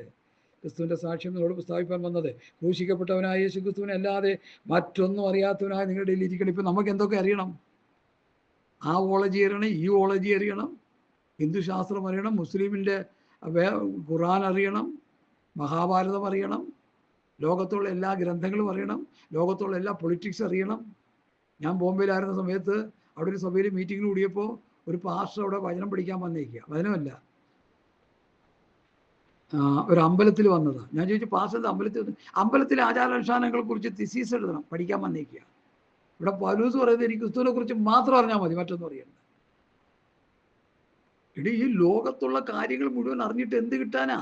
ക്രിസ്തുവിൻ്റെ സാക്ഷ്യം നിങ്ങളോട് പ്രസ്താവിപ്പാൻ വന്നത്. ക്രൂശിക്കപ്പെട്ടവനായ യേശു ക്രിസ്തുവിനെ അല്ലാതെ മറ്റൊന്നും അറിയാത്തവനായ നിങ്ങളുടെ ഇടയിൽ ഇരിക്കണം. ഇപ്പം നമുക്ക് എന്തൊക്കെ അറിയണം? ആ ഓളജി അറിയണം, ഈ ഓളജി അറിയണം, ഹിന്ദുശാസ്ത്രം അറിയണം, മുസ്ലിമിൻ്റെ ഖുർആൻ അറിയണം, മഹാഭാരതം അറിയണം, ലോകത്തുള്ള എല്ലാ ഗ്രന്ഥങ്ങളും അറിയണം, ലോകത്തുള്ള എല്ലാ പൊളിറ്റിക്സ് അറിയണം. ഞാൻ ബോംബെയിലായിരുന്ന സമയത്ത് അവിടെ ഒരു സഭയിൽ മീറ്റിങ്ങിന് കൂടിയപ്പോൾ ഒരു പാസ്റ്റർ അവിടെ വചനം പഠിക്കാൻ വന്നേക്കുക. വചനമല്ല, ഒരു അമ്പലത്തിൽ വന്നതാണ്. ഞാൻ ചോദിച്ചു, പാസ്റ്റർ അമ്പലത്തിലെ ആചാരാനുഷ്ഠാനങ്ങളെ കുറിച്ച് തിസീസ് എഴുതണം, പഠിക്കാൻ വന്നേക്കുക. ഇവിടെ പൗലൂസ് പറയുന്നത് എനിക്ക് ക്രിസ്തുവിനെ കുറിച്ച് മാത്രം അറിഞ്ഞാൽ മതി, മറ്റൊന്നും അറിയണ്ട. ഇനി ഈ ലോകത്തുള്ള കാര്യങ്ങൾ മുഴുവൻ അറിഞ്ഞിട്ട് എന്ത് കിട്ടാനാ?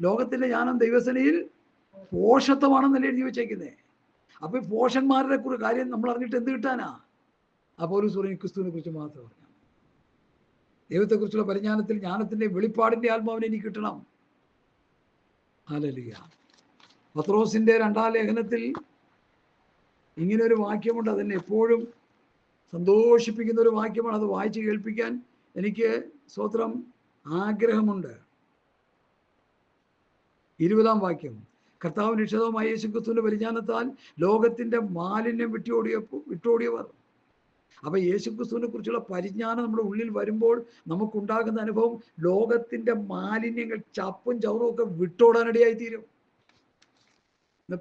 ലോകത്തിലെ ജ്ഞാനം ദൈവസേനയിൽ പോഷത്വമാണെന്നല്ലേ എഴുതി വെച്ചേക്കുന്നത്. അപ്പൊ ഈ പോഷന്മാരുടെ കാര്യം നമ്മൾ അറിഞ്ഞിട്ട് എന്ത് കിട്ടാനാ? പൗലൂസ് പറയും ക്രിസ്തുവിനെ കുറിച്ച് മാത്രം അറിഞ്ഞാൽ. ദൈവത്തെക്കുറിച്ചുള്ള പരിജ്ഞാനത്തിൽ ജ്ഞാനത്തിന്റെ വെളിപ്പാടിന്റെ ആത്മാവിനെ എനിക്ക് കിട്ടണം. ഹല്ലേലൂയ. പത്രോസിന്റെ 2-ാം ലേഖനത്തിൽ ഇങ്ങനെ ഒരു വാക്യമുണ്ട്. അതെന്നെ എപ്പോഴും സന്തോഷിപ്പിക്കുന്ന ഒരു വാക്യമാണ്. അത് വായിച്ച് കേൾപ്പിക്കാൻ എനിക്ക് സ്തോത്രം ആഗ്രഹമുണ്ട്. 20-ാം വാക്യം, കർത്താവ് നിശ്ചിതമായ യേശുക്രിസ്തുവിന്റെ പരിജ്ഞാനത്താൽ ലോകത്തിന്റെ മാലിന്യം വിട്ടോടിയവർ. അപ്പൊ യേശുക്രിസ്തുവിനെ കുറിച്ചുള്ള പരിജ്ഞാനം നമ്മുടെ ഉള്ളിൽ വരുമ്പോൾ നമുക്കുണ്ടാകുന്ന അനുഭവം ലോകത്തിന്റെ മാലിന്യങ്ങൾ, ചപ്പും ചവറും ഒക്കെ വിട്ടോടാനിടയായി തീരും.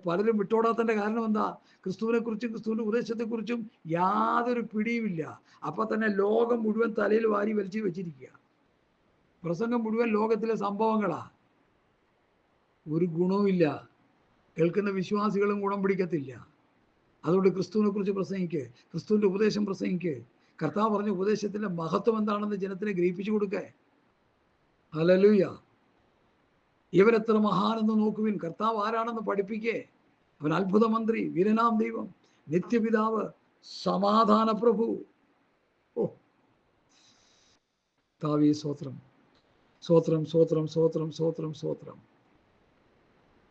പലരും വിട്ടോടാത്തതിന്റെ കാരണം എന്താ? ക്രിസ്തുവിനെ കുറിച്ചും ക്രിസ്തുവിന്റെ ഉപദേശത്തെക്കുറിച്ചും യാതൊരു പിടിയുമില്ല. അപ്പൊ തന്നെ ലോകം മുഴുവൻ തലയിൽ വാരി വലിച്ചു വെച്ചിരിക്കുക. പ്രസംഗം മുഴുവൻ ലോകത്തിലെ സംഭവങ്ങളാ, ഒരു ഗുണവുമില്ല. കേൾക്കുന്ന വിശ്വാസികളും ഗുണം പിടിക്കത്തില്ല. അതുകൊണ്ട് ക്രിസ്തുവിനെ കുറിച്ച് പ്രസംഗിക്ക്, ക്രിസ്തുവിന്റെ ഉപദേശം പ്രസംഗിക്ക്. കർത്താവ് പറഞ്ഞ ഉപദേശത്തിന്റെ മഹത്വം എന്താണെന്ന് ജനത്തിനെ ഗ്രഹിപ്പിച്ചു കൊടുക്കേ. ഹല്ലേലൂയ. ഇവരെത്ര മഹാനെന്ന് നോക്കുവിൻ, കർത്താവ് ആരാണെന്ന് പഠിപ്പിക്കേ. അവൻ അത്ഭുത മന്ത്രി, വീരനാം ദൈവം, നിത്യപിതാവ്, സമാധാന പ്രഭു. ഓ താവി സ്വോത്രം, സ്വോത്രം, സ്വോത്രം, സ്വോത്രം, സ്വോത്രം, സ്വോത്രം.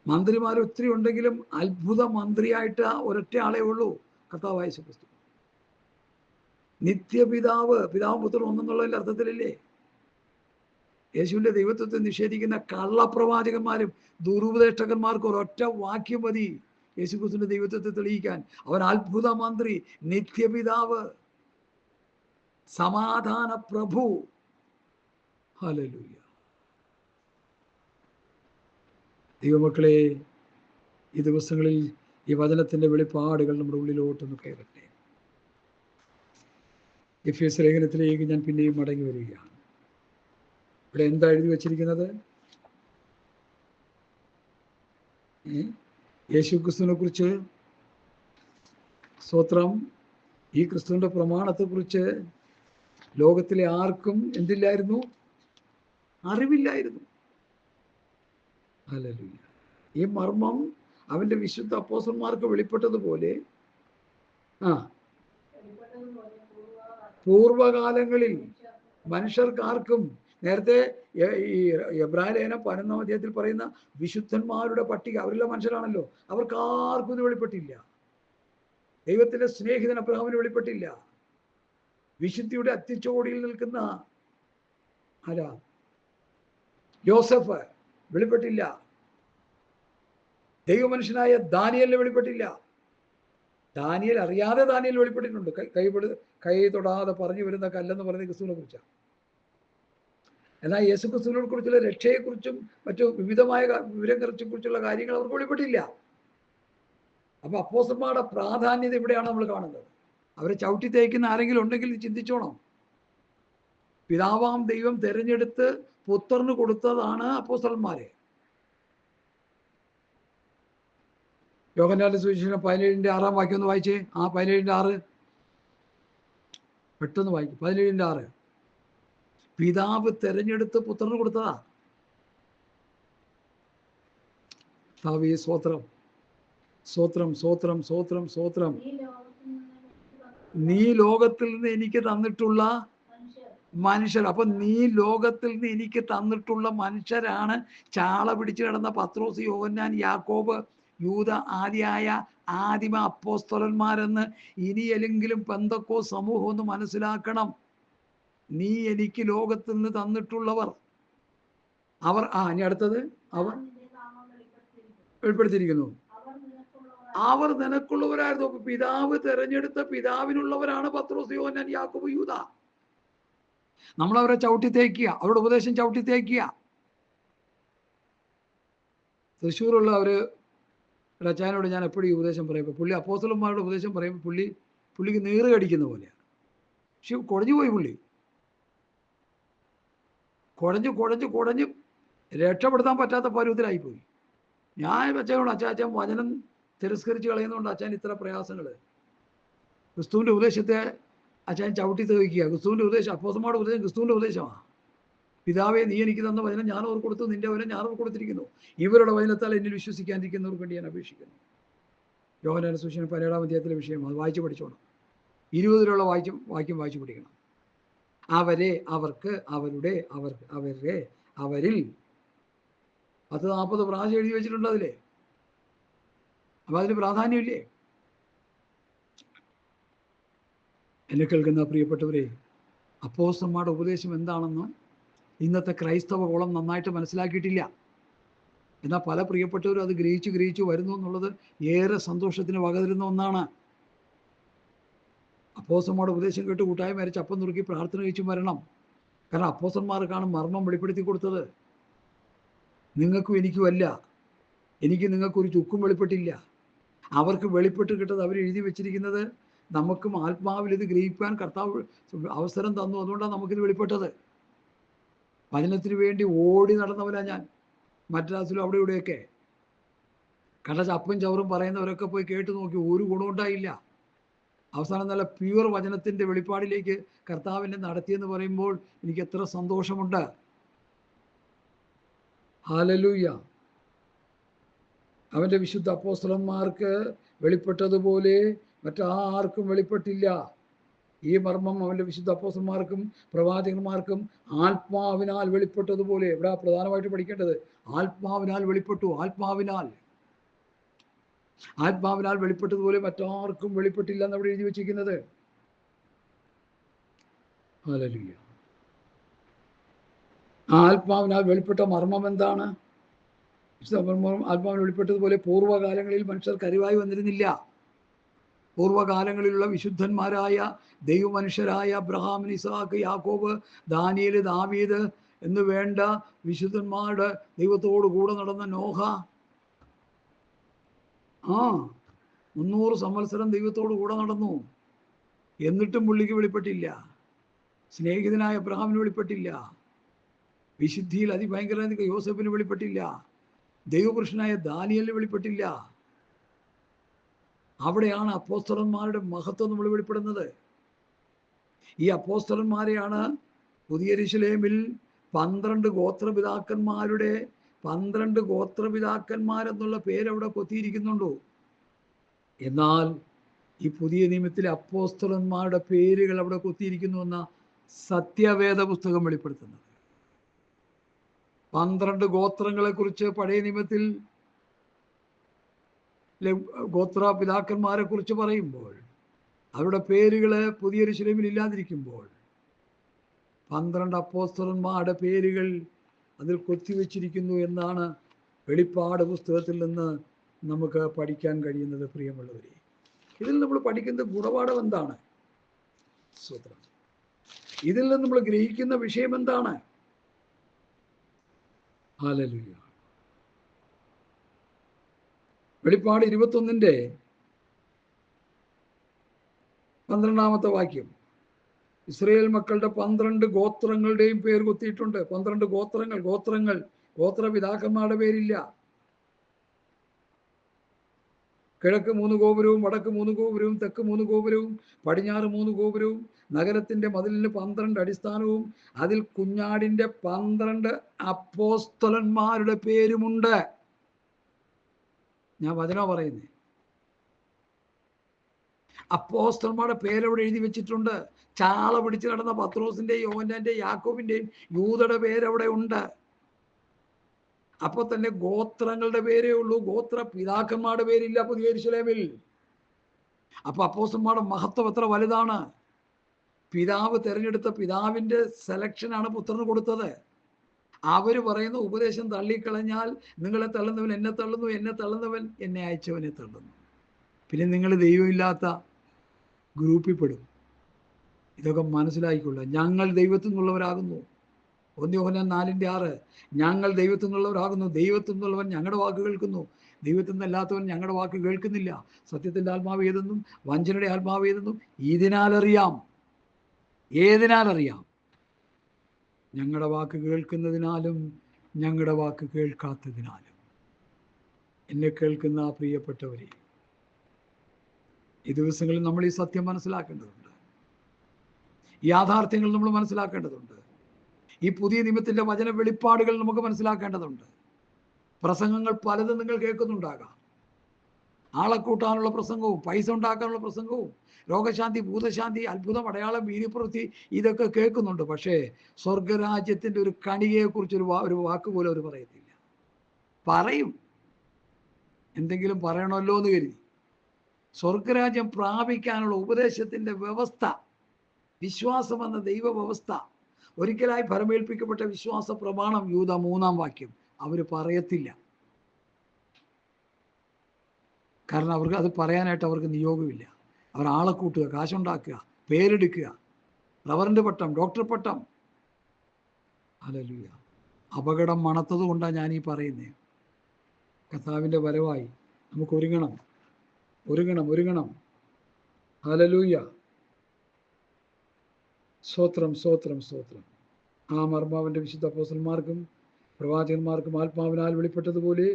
മന്ത്രിമാർ ഒത്തിരി ഉണ്ടെങ്കിലും അത്ഭുത മന്ത്രിയായിട്ട് ഒരൊറ്റ ആളേ ഉള്ളൂ, കർത്താവായ യേശു ക്രിസ്തു. നിത്യപിതാവ്, പിതാവും പുത്രനും ഒന്നെന്നുള്ളതിൻ്റെ അർത്ഥത്തിലല്ലേ? യേശുവിന്റെ ദൈവത്വത്തെ നിഷേധിക്കുന്ന കള്ളപ്രവാചകന്മാരും ദുരുപദേഷ്ടകന്മാർക്കും ഒരൊറ്റ വാക്യം മതി യേശുക്രിസ്തുവിന്റെ ദൈവത്വത്തെ തെളിയിക്കാൻ. അവൻ അത്ഭുത മന്ത്രി, നിത്യപിതാവ്, സമാധാന പ്രഭു. ഹല്ലേലൂയ. ദൈവമക്കളെ, ഈ ദിവസങ്ങളിൽ ഈ വചനത്തിന്റെ വെളിപ്പാടുകൾ നമ്മുടെ ഉള്ളിലോട്ടൊന്ന് കയറട്ടെ. എഫേസ്യ ലേഖനത്തിലേക്ക് ഞാൻ പിന്നെയും മടങ്ങി വരികയാണ്. ഇവിടെ എന്താ എഴുതി വച്ചിരിക്കുന്നത്? യേശു ക്രിസ്തുവിനെ കുറിച്ച് സ്തോത്രം, ഈ ക്രിസ്തുവിന്റെ പ്രമാണത്തെക്കുറിച്ച് ലോകത്തിലെ ആർക്കും എന്തില്ലായിരുന്നു? അറിവില്ലായിരുന്നു. ഹല്ലേലൂയ. ഈ മർമ്മം അവന്റെ വിശുദ്ധ അപ്പോസ്തലന്മാർക്ക് വെളിപ്പെട്ടതുപോലെ പൂർവകാലങ്ങളിൽ മനുഷ്യർക്കാർക്കും, നേരത്തെ ഈ എബ്രായ ലേഖനം 11-ാം അധ്യായത്തിൽ പറയുന്ന വിശുദ്ധന്മാരുടെ പട്ടിക, അവരെല്ലാം മനുഷ്യരാണല്ലോ, അവർക്കാർക്കും ഇത് വെളിപ്പെട്ടില്ല. ദൈവത്തിന്റെ സ്നേഹിതൻ അബ്രഹാമിന് വെളിപ്പെട്ടില്ല. വിശുദ്ധിയുടെ അത്തിച്ചോടിയിൽ നിൽക്കുന്ന ആരാ? യോസഫ് വെളിപ്പെട്ടില്ല. ദൈവമനുഷ്യനായ ദാനിയേലിന് വെളിപ്പെട്ടില്ല. ദാനിയേൽ അറിയാതെ ദാനിയേൽ വെളിപ്പെട്ടിട്ടുണ്ട്. കൈ തൊടാതെ പറഞ്ഞു വരുന്ന കല്ലെന്ന് പറയുന്ന ക്രിസ്തുവിനെ കുറിച്ചാണ്. എന്നാൽ യേശു ക്രിസ്തുവിനെ കുറിച്ചുള്ള രക്ഷയെക്കുറിച്ചും മറ്റു വിവിധമായ വിവരങ്ങളെ കുറിച്ചുള്ള കാര്യങ്ങൾ അവർക്ക് വെളിപ്പെട്ടില്ല. അപ്പൊ അപ്പോസ്തലന്മാരുടെ പ്രാധാന്യത ഇവിടെയാണ് നമ്മൾ കാണുന്നത്. അവരെ ചവിട്ടി തേക്കുന്ന ആരെങ്കിലും ഉണ്ടെങ്കിൽ ചിന്തിച്ചോണം. പിതാവാം ദൈവം തെരഞ്ഞെടുത്ത് പുത്രന് കൊടുത്തതാണ് അപ്പോസ്തലന്മാരെ. യോഹന്നാന്റെ സുവിശേഷം 17-ന്റെ 6 ഒന്ന് വായിച്ചേ. 17-ന്റെ 6 പെട്ടെന്ന് വായിക്കും. 17-ന്റെ 6. പിതാവ് തെരഞ്ഞെടുത്ത് പുത്രന് കൊടുത്തതാ. കർത്താവേ സ്തോത്രം, സ്തോത്രം, സ്തോത്രം, സ്തോത്രം, സ്തോത്രം. നീ ലോകത്തിൽ നിന്ന് എനിക്ക് തന്നിട്ടുള്ള മനുഷ്യർ. അപ്പൊ നീ ലോകത്തിൽ നിന്ന് എനിക്ക് തന്നിട്ടുള്ള മനുഷ്യരാണ് ചാള പിടിച്ചു കിടന്ന പത്രോസ്, യോഹന്നാൻ, യാക്കോബ്, യൂദ ആദിയായ ആദിമ അപ്പോസ്തലന്മാരെന്ന് ഇനിയെങ്കിലും പെന്തക്കോ സമൂഹം ഒന്ന് മനസ്സിലാക്കണം. നീ എനിക്ക് ലോകത്തിൽ നിന്ന് തന്നിട്ടുള്ളവർ അവർ. ഇനി അടുത്തത്, അവർ വെളിപ്പെടുത്തിയിരിക്കുന്നു, അവർ നിനക്കുള്ളവരായിരുന്നു. അപ്പൊ പിതാവ് തെരഞ്ഞെടുത്ത പിതാവിനുള്ളവരാണ് പത്രോസ്, യോഹന്നാൻ, യാക്കോബ്, യൂദ. നമ്മളവരെ ചവിട്ടി തേക്കുക, അവരുടെ ഉപദേശം ചവിട്ടി തേക്കുക. തൃശ്ശൂരുള്ള ഒരു അച്ചായനോട് ഞാൻ എപ്പോഴും ഈ ഉപദേശം പറയുമ്പോൾ, പുള്ളി അപ്പോസ്തലന്മാരുടെ ഉപദേശം പറയുമ്പോൾ പുള്ളിക്ക് നീറ് കടിക്കുന്ന പോലെയാണ്. പക്ഷെ കുഴഞ്ഞു പോയി, പുള്ളി കുഴഞ്ഞ് രക്ഷപ്പെടുത്താൻ പറ്റാത്ത പരുവത്തിലായിപ്പോയി. ഞാൻ അച്ഛനോട്, അച്ഛൻ വചനം തിരസ്കരിച്ച് കളയുന്നതുകൊണ്ട് അച്ഛൻ ഇത്ര പ്രയാസങ്ങൾ. ക്രിസ്തുവിൻ്റെ ഉപദേശത്തെ അച്ഛൻ ചവിട്ടി തേക്കുക. ക്രിസ്തുവിൻ്റെ ഉപദേശം, അപ്പോസ്തലന്മാരുടെ ഉപദേശം ക്രിസ്തുവിൻ്റെ ഉപദേശമാണ്. പിതാവേ, നീ എനിക്ക് തന്ന വചനം ഞാൻ അവർക്ക് കൊടുത്തു, നിന്റെ വചനം ഞാൻ അവർക്ക് കൊടുത്തിരിക്കുന്നു. ഇവരുടെ വചനത്താൽ എന്നിൽ വിശ്വസിക്കാതിരിക്കുന്നവർക്ക് വേണ്ടി ഞാൻ അപേക്ഷിക്കുന്നു. യോഹന്നാന്റെ സുവിശേഷം 17-ാം അധ്യായത്തിലെ വിഷയം. അത് വായിച്ചു പഠിച്ചോണം. 20 വാക്യം വായിച്ചു പഠിക്കണം. അവരെ, അവർക്ക്, അവരുടെ, അവർക്ക്, അവരെ, അവരിൽ 10-40 പ്രാവശ്യം എഴുതി വെച്ചിട്ടുണ്ട് അതിലെ. അപ്പൊ അതിന് പ്രാധാന്യമില്ലേ? എന്നെ കേൾക്കുന്ന പ്രിയപ്പെട്ടവരെ, അപ്പോസ്തലന്മാരുടെ ഉപദേശം എന്താണെന്ന് ഇന്നത്തെ ക്രൈസ്തവ കോളം നന്നായിട്ട് മനസ്സിലാക്കിയിട്ടില്ല. എന്നാൽ പല പ്രിയപ്പെട്ടവരും അത് ഗ്രഹിച്ചു വരുന്നു എന്നുള്ളത് ഏറെ സന്തോഷത്തിന് വകതരുന്ന ഒന്നാണ്. അപ്പോസ്തലന്മാരുടെ ഉപദേശം കേട്ട് കൂട്ടായ്മ മരിച്ച് അപ്പം നുറുക്കി പ്രാർത്ഥന കഴിച്ചു വരണം. കാരണം അപ്പോസ്തലന്മാർക്കാണ് മർമ്മം വെളിപ്പെടുത്തി കൊടുത്തത്. നിങ്ങൾക്കും എനിക്കുമല്ല. എനിക്ക് നിങ്ങൾക്കൊരു ചുക്കും വെളിപ്പെട്ടില്ല. അവർക്ക് വെളിപ്പെട്ട് കിട്ടത് അവർ എഴുതി വെച്ചിരിക്കുന്നത്. നമുക്കും ആത്മാവിൽ ഇത് ഗ്രഹിക്കാൻ കർത്താവ് അവസരം തന്നു. അതുകൊണ്ടാണ് നമുക്കിത് വെളിപ്പെട്ടത്. വചനത്തിന് വേണ്ടി ഓടി നടന്നവരാ ഞാൻ, മദ്രാസിലും അവിടെ ഇവിടെയൊക്കെ. കണ്ട ചപ്പും ചവറും പറയുന്നവരൊക്കെ പോയി കേട്ട് നോക്കി, ഒരു ഗുണമുണ്ടായില്ല. അവസാനം നല്ല പ്യൂർ വചനത്തിൻ്റെ വെളിപ്പാടിലേക്ക് കർത്താവിനെ നടത്തിയെന്ന് പറയുമ്പോൾ എനിക്ക് എത്ര സന്തോഷമുണ്ട്. ഹല്ലേലൂയ. അവൻ്റെ വിശുദ്ധ അപ്പോസ്തലന്മാർക്ക് വെളിപ്പെട്ടതുപോലെ മറ്റാർക്കും വെളിപ്പെട്ടില്ല. ഈ മർമ്മം അവൻ്റെ വിശുദ്ധ അപ്പോസ്തലന്മാർക്കും പ്രവാചകന്മാർക്കും ആത്മാവിനാൽ വെളിപ്പെട്ടതുപോലെ. ഇവിടെ പ്രധാനമായിട്ട് പഠിക്കേണ്ടത് ആത്മാവിനാൽ വെളിപ്പെട്ടു. ആത്മാവിനാൽ വെളിപ്പെട്ടതുപോലെ മറ്റാർക്കും വെളിപ്പെട്ടില്ല എന്നവിടെ എഴുതി വെച്ചിരിക്കുന്നത്. ഹല്ലേലൂയ. ആത്മാവിനാൽ വെളിപ്പെട്ട മർമ്മം എന്താണ്? ആത്മാവിൽ വെളിപ്പെട്ടതുപോലെ പൂർവ്വകാലങ്ങളിൽ മനുഷ്യർ കരുവായി വന്നിരുന്നില്ല. പൂർവ്വകാലങ്ങളിലുള്ള വിശുദ്ധന്മാരായ ദൈവമനുഷ്യരായ അബ്രഹാം, ഇസ്ഹാക്ക്, യാക്കോബ്, ദാനിയേൽ, ദാവീദ് എന്ന് വേണ്ട വിശുദ്ധന്മാരുടെ ദൈവത്തോട് കൂടെ നടന്ന നോഹ 300 സംവത്സരം ദൈവത്തോട് കൂടെ നടന്നു. എന്നിട്ടും പുള്ളിക്ക് വെളിപ്പെട്ടില്ല. സ്നേഹിതനായ അബ്രഹാമിന് വെളിപ്പെട്ടില്ല. വിശുദ്ധിയിൽ അതിഭയങ്കര യോസേഫിന് വെളിപ്പെട്ടില്ല. ദൈവപുരുഷനായ ദാനിയേലിന് വെളിപ്പെട്ടില്ല. അവിടെയാണ് അപ്പോസ്തലന്മാരുടെ മഹത്വം നമ്മൾ വെളിപ്പെടുന്നത്. ഈ അപ്പോസ്തലന്മാരെയാണ് പുതിയ യെരൂശലേമിൽ 12 ഗോത്രപിതാക്കന്മാരെന്നുള്ള പേരവിടെ കൊത്തിയിരിക്കുന്നുണ്ടോ? എന്നാൽ ഈ പുതിയ നിയമത്തിലെ അപ്പോസ്തലന്മാരുടെ പേരുകൾ അവിടെ കൊത്തിയിരിക്കുന്നു എന്ന സത്യവേദ പുസ്തകം വെളിപ്പെടുത്തുന്നത്. 12 ഗോത്രങ്ങളെ കുറിച്ച് പഴയ നിയമത്തിൽ ഗോത്രപിതാക്കന്മാരെ കുറിച്ച് പറയുമ്പോൾ അവരുടെ പേരുകൾ പുതിയ യെരൂശലേമിൽ ഇല്ലാതിരിക്കുമ്പോൾ 12 അപ്പോസ്തലന്മാരുടെ പേരുകൾ അതിൽ കൊത്തിവെച്ചിരിക്കുന്നു എന്നാണ് വെളിപ്പാട് പുസ്തകത്തിൽ നിന്ന് നമുക്ക് പഠിക്കാൻ കഴിയുന്നത്. പ്രിയമുള്ളവരെ, ഇതിൽ നമ്മൾ പഠിക്കുന്ന ഗുണപാഠം എന്താണ്? സ്തോത്രം. ഇതിൽ നിന്ന് നമ്മൾ ഗ്രഹിക്കുന്ന വിഷയം എന്താണ്? ഹല്ലേലൂയ. വെളിപ്പാട് 21-ന്റെ 12-ാമത്തെ വാക്യം. ഇസ്രായേൽ മക്കളുടെ 12 ഗോത്രങ്ങളുടെയും പേര് കൊത്തിയിട്ടുണ്ട്. 12 ഗോത്രപിതാക്കന്മാരുടെ പേരില്ല. കിഴക്ക് 3 ഗോപുരവും, വടക്ക് 3 ഗോപുരവും, തെക്ക് 3 ഗോപുരവും, പടിഞ്ഞാറ് 3 ഗോപുരവും, നഗരത്തിന്റെ മതിലിന് 12 അടിസ്ഥാനവും, അതിൽ കുഞ്ഞാടിന്റെ 12 അപ്പോസ്തലന്മാരുടെ പേരുമുണ്ട്. ഞാൻ വചന പറയുന്നേ, അപ്പോസ്തലന്മാരുടെ പേരവിടെ എഴുതി വെച്ചിട്ടുണ്ട്. ചാള പിടിച്ച് നടന്ന പത്രോസിന്റെയും യോഹന്നാന്റെയും യാക്കോബിന്റെയും യൂദയുടെ പേരവിടെ ഉണ്ട്. അപ്പൊ തന്നെ ഗോത്രങ്ങളുടെ പേരേ ഉള്ളൂ, ഗോത്ര പിതാക്കന്മാരുടെ പേരില്ല പുതിയ യെരൂശലേമിൽ. അപ്പൊ അപ്പോസ്തലന്മാരുടെ മഹത്വം എത്ര വലുതാണ്. പിതാവ് തെരഞ്ഞെടുത്ത പിതാവിന്റെ സെലക്ഷനാണ് പുത്രന് കൊടുത്തത്. അവര് പറയുന്ന ഉപദേശം തള്ളിക്കളഞ്ഞാൽ നിങ്ങളെ തള്ളുന്നവൻ എന്നെ തള്ളുന്നു, എന്നെ തള്ളുന്നവൻ എന്നെ അയച്ചവനെ തള്ളുന്നു. പിന്നെ നിങ്ങൾ ദൈവമില്ലാത്ത ഗ്രൂപ്പിൽ പെടും. ഇതൊക്കെ മനസ്സിലായിക്കൊള്ളുക. ഞങ്ങൾ ദൈവത്തിൽ നിന്നുള്ളവരാകുന്നു. 1 യോഹന്നാൻ 4:6 ഞങ്ങൾ ദൈവത്തിൽ നിന്നുള്ളവരാകുന്നു. ദൈവത്തിൽ നിന്നുള്ളവൻ ഞങ്ങളുടെ വാക്ക് കേൾക്കുന്നു, ദൈവത്തിൽ നിന്നല്ലാത്തവൻ ഞങ്ങളുടെ വാക്ക് കേൾക്കുന്നില്ല. സത്യത്തിന്റെ ആത്മാവ് ഏതെന്നും വഞ്ചനയുടെ ആത്മാവ് ഏതെന്നും ഇതിനാലറിയാം. ഏതിനാലറിയാം? ഞങ്ങളുടെ വാക്ക് കേൾക്കുന്നതിനാലും ഞങ്ങളുടെ വാക്ക് കേൾക്കാത്തതിനാലും. എന്നെ കേൾക്കുന്ന ആ പ്രിയപ്പെട്ടവരെ, ഈ ദിവസങ്ങളിൽ നമ്മൾ ഈ സത്യം മനസ്സിലാക്കേണ്ടതുണ്ട്. യാഥാർത്ഥ്യങ്ങൾ നമ്മൾ മനസ്സിലാക്കേണ്ടതുണ്ട്. ഈ പുതിയ നിയമത്തിന്റെ വചന വെളിപ്പാടുകൾ നമുക്ക് മനസ്സിലാക്കേണ്ടതുണ്ട്. പ്രസംഗങ്ങൾ പലതും നിങ്ങൾ കേൾക്കുന്നുണ്ടാകാം. ആളെ കൂട്ടാനുള്ള പ്രസംഗവും, പൈസ ഉണ്ടാക്കാനുള്ള പ്രസംഗവും, രോഗശാന്തി, ഭൂതശാന്തി, അത്ഭുതം, അടയാളം, വീര്യപ്രവൃത്തി, ഇതൊക്കെ കേൾക്കുന്നുണ്ട്. പക്ഷേ സ്വർഗരാജ്യത്തിന്റെ ഒരു കണികയെക്കുറിച്ച് ഒരു വാക്ക് പോലും അവർ പറയത്തില്ല. പറയും, എന്തെങ്കിലും പറയണമല്ലോ എന്ന് കരുതി. സ്വർഗരാജ്യം പ്രാപിക്കാനുള്ള ഉപദേശത്തിന്റെ വ്യവസ്ഥ, വിശ്വാസം എന്ന ദൈവ വ്യവസ്ഥ, ഒരിക്കലായി ഫലമേൽപ്പിക്കപ്പെട്ട വിശ്വാസ പ്രമാണം, യൂദ 3-ാം വാക്യം, അവര് പറയത്തില്ല. കാരണം അവർക്ക് അത് പറയാനായിട്ട് അവർക്ക് നിയോഗമില്ല. അവർ ആളെ കൂട്ടുക, കാശുണ്ടാക്കുക, പേരെടുക്കുക, റവറന്റ് പട്ടം, ഡോക്ടർ പട്ടം. ഹല്ലേലൂയ. അപകടം മണത്തത് കൊണ്ടാണ് ഞാൻ ഈ പറയുന്നത്. കർത്താവിൻ്റെ വരവായി നമുക്ക് ഒരുങ്ങണം, ഒരുങ്ങണം, ഒരുങ്ങണം. ഹല്ലേലൂയ. സ്തോത്രം, സ്തോത്രം, സ്തോത്രം. ആ മർമാവിൻ്റെ വിശുദ്ധ അപ്പോസ്തലന്മാർക്കും പ്രവാചകന്മാർക്കും ആത്മാവിനാൽ വെളിപ്പെട്ടതുപോലെ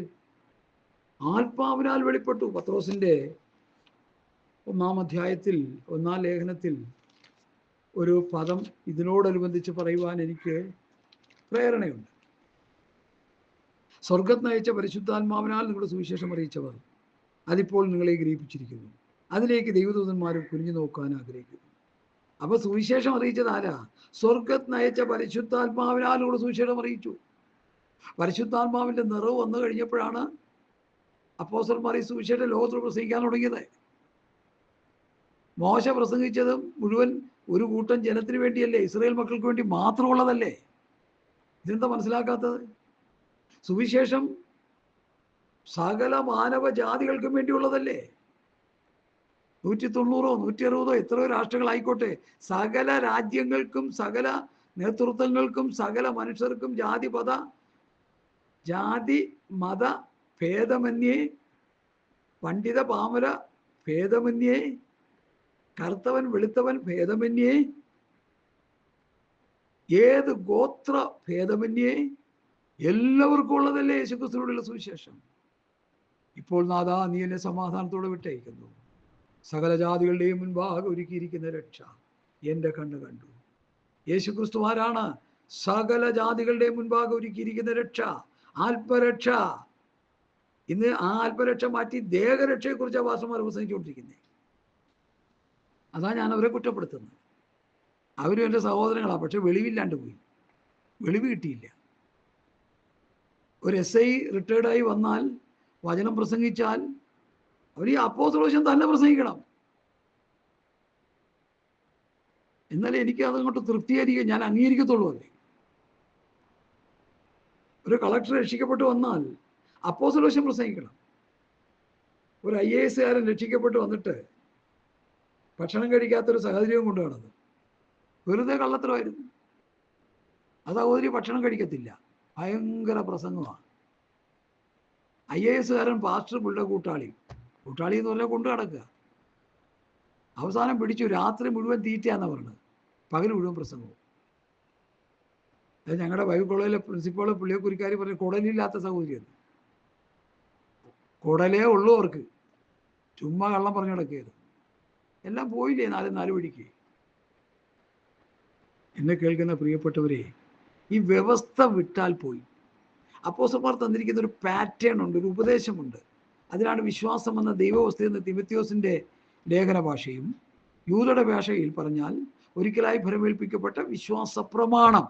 ആത്മാവിനാൽ വെളിപ്പെട്ടു. പത്രോസിൻ്റെ 1-ാം അധ്യായത്തിൽ 1-ാം ലേഖനത്തിൽ ഒരു പദം ഇതിനോടനുബന്ധിച്ച് പറയുവാൻ എനിക്ക് പ്രേരണയുണ്ട്. സ്വർഗ്ഗത്തിൽ നയിച്ച പരിശുദ്ധാത്മാവിനാൽ നിങ്ങളുടെ സുവിശേഷം അറിയിച്ചവർ അതിപ്പോൾ നിങ്ങളെ ഗ്രഹിപ്പിച്ചിരിക്കുന്നു. അതിലേക്ക് ദൈവദൂതന്മാരും കുനിഞ്ഞു നോക്കാൻ ആഗ്രഹിക്കുന്നു. അപ്പൊ സുവിശേഷം അറിയിച്ചത് ആരാ? സ്വർഗ്ഗത്തിൽ നയിച്ച പരിശുദ്ധാത്മാവിനാൽ നിങ്ങളുടെ സുവിശേഷം അറിയിച്ചു. പരിശുദ്ധാത്മാവിന്റെ നിറവ് വന്നു കഴിഞ്ഞപ്പോഴാണ് അപ്പോസ്തലന്മാർ ഈ സുവിശേഷം ലോകത്തിൽ പ്രസംഗിക്കാൻ തുടങ്ങിയത്. മോശ പ്രസംഗിച്ചതും മുഴുവൻ ഒരു കൂട്ടം ജനത്തിന് വേണ്ടിയല്ലേ, ഇസ്രായേൽ മക്കൾക്ക് വേണ്ടി മാത്രമുള്ളതല്ലേ. ഇതെന്താ മനസ്സിലാക്കാത്തത്? സുവിശേഷം സകല മാനവ ജാതികൾക്കും വേണ്ടിയുള്ളതല്ലേ. 190 160 എത്രയോ രാഷ്ട്രങ്ങളായിക്കോട്ടെ, സകല രാജ്യങ്ങൾക്കും, സകല നേതൃത്വങ്ങൾക്കും, സകല മനുഷ്യർക്കും, ജാതി മത ഭേദമന്യേ, പണ്ഡിത പാമര ഭേദമന്യേ, കറുത്തവൻ വെളുത്തവൻ ഭേദമന്യേ, ഏത് ഗോത്ര ഭേദമന്യേ, എല്ലാവർക്കും ഉള്ളതല്ലേ യേശുക്രിസ്തുവിനുള്ള സുവിശേഷം. ഇപ്പോൾ നാഥാ, നീ എന്നെ സമാധാനത്തോടെ വിട്ടയക്കുന്നു. സകല ജാതികളുടെയും മുൻപാകെ ഒരുക്കിയിരിക്കുന്ന രക്ഷ എൻ്റെ കണ്ണ് കണ്ടു. യേശുക്രിസ്തു ആരാണ്? സകല ജാതികളുടെയും മുൻപാകെ ഒരുക്കിയിരിക്കുന്ന രക്ഷ, ആത്മരക്ഷ. ഇന്ന് ആ ആത്മരക്ഷ മാറ്റി ദേഹരക്ഷയെക്കുറിച്ചാണ് പാസ്റ്റർമാർ പ്രസംഗിച്ചുകൊണ്ടിരിക്കുന്നത്. അതാ ഞാൻ അവരെ കുറ്റപ്പെടുത്തുന്നത്. അവരും എൻ്റെ സഹോദരങ്ങളാണ്, പക്ഷെ വെളിവില്ലാണ്ട് പോയി, വെളിവ് കിട്ടിയില്ല. ഒരു SI റിട്ടയർഡായി വന്നാൽ വചനം പ്രസംഗിച്ചാൽ അവർ ഈ അപ്പോസ്തലൻ തന്നെ പ്രസംഗിക്കണം. എന്നാലേ എനിക്ക് അതങ്ങോട്ട് തൃപ്തിയായിരിക്കും, ഞാൻ അംഗീകരിക്കത്തുള്ളൂ. അല്ലേ, ഒരു കളക്ടർ രക്ഷിക്കപ്പെട്ട് വന്നാൽ അപ്പോസ്തലൻ പ്രസംഗിക്കണം. ഒരു IAS രക്ഷിക്കപ്പെട്ട് വന്നിട്ട് ഭക്ഷണം കഴിക്കാത്തൊരു സാഹചര്യം കൊണ്ട് നടന്നു, വെറുതെ കള്ളത്തരമായിരുന്നു. അത് സഹോദരി ഭക്ഷണം കഴിക്കത്തില്ല, ഭയങ്കര പ്രസംഗമാണ്. IAS പാസ്റ്റർ പുള്ളിയുടെ കൂട്ടാളി എന്ന് പറഞ്ഞാൽ കൊണ്ടു നടക്കുക. അവസാനം പിടിച്ചു, രാത്രി മുഴുവൻ തീറ്റയാണെന്ന് പറഞ്ഞത്, പകൽ മുഴുവൻ പ്രസംഗവും. ഞങ്ങളുടെ ബൈബിൾ കോളേജിലെ പ്രിൻസിപ്പാള് പുള്ളിയെക്കുറിക്കാർ പറഞ്ഞു, കുടലില്ലാത്ത സഹോദരിയെന്ന്. കുടലേ ഉള്ളൂ അവർക്ക്, ചുമ്മാ കള്ളം പറഞ്ഞു നടക്കരുത്. എല്ലാം പോയില്ലേ നാല് വഴിക്ക്. എന്നെ കേൾക്കുന്ന പ്രിയപ്പെട്ടവരെ, ഈ വ്യവസ്ഥ വിട്ടാൽ പോയി. അപ്പോസ്തലന്മാർ തന്നിരിക്കുന്ന ഒരു പാറ്റേൺ ഉണ്ട്, ഒരു ഉപദേശമുണ്ട്. അതിനാണ് വിശ്വാസം എന്ന ദൈവവസ്ഥ എന്ന തിമോഥെയോസിന്റെ ലേഖന ഭാഷയും, യൂദയുടെ ഭാഷയിൽ പറഞ്ഞാൽ ഒരിക്കലായി ഫലമേൽപ്പിക്കപ്പെട്ട വിശ്വാസ പ്രമാണം.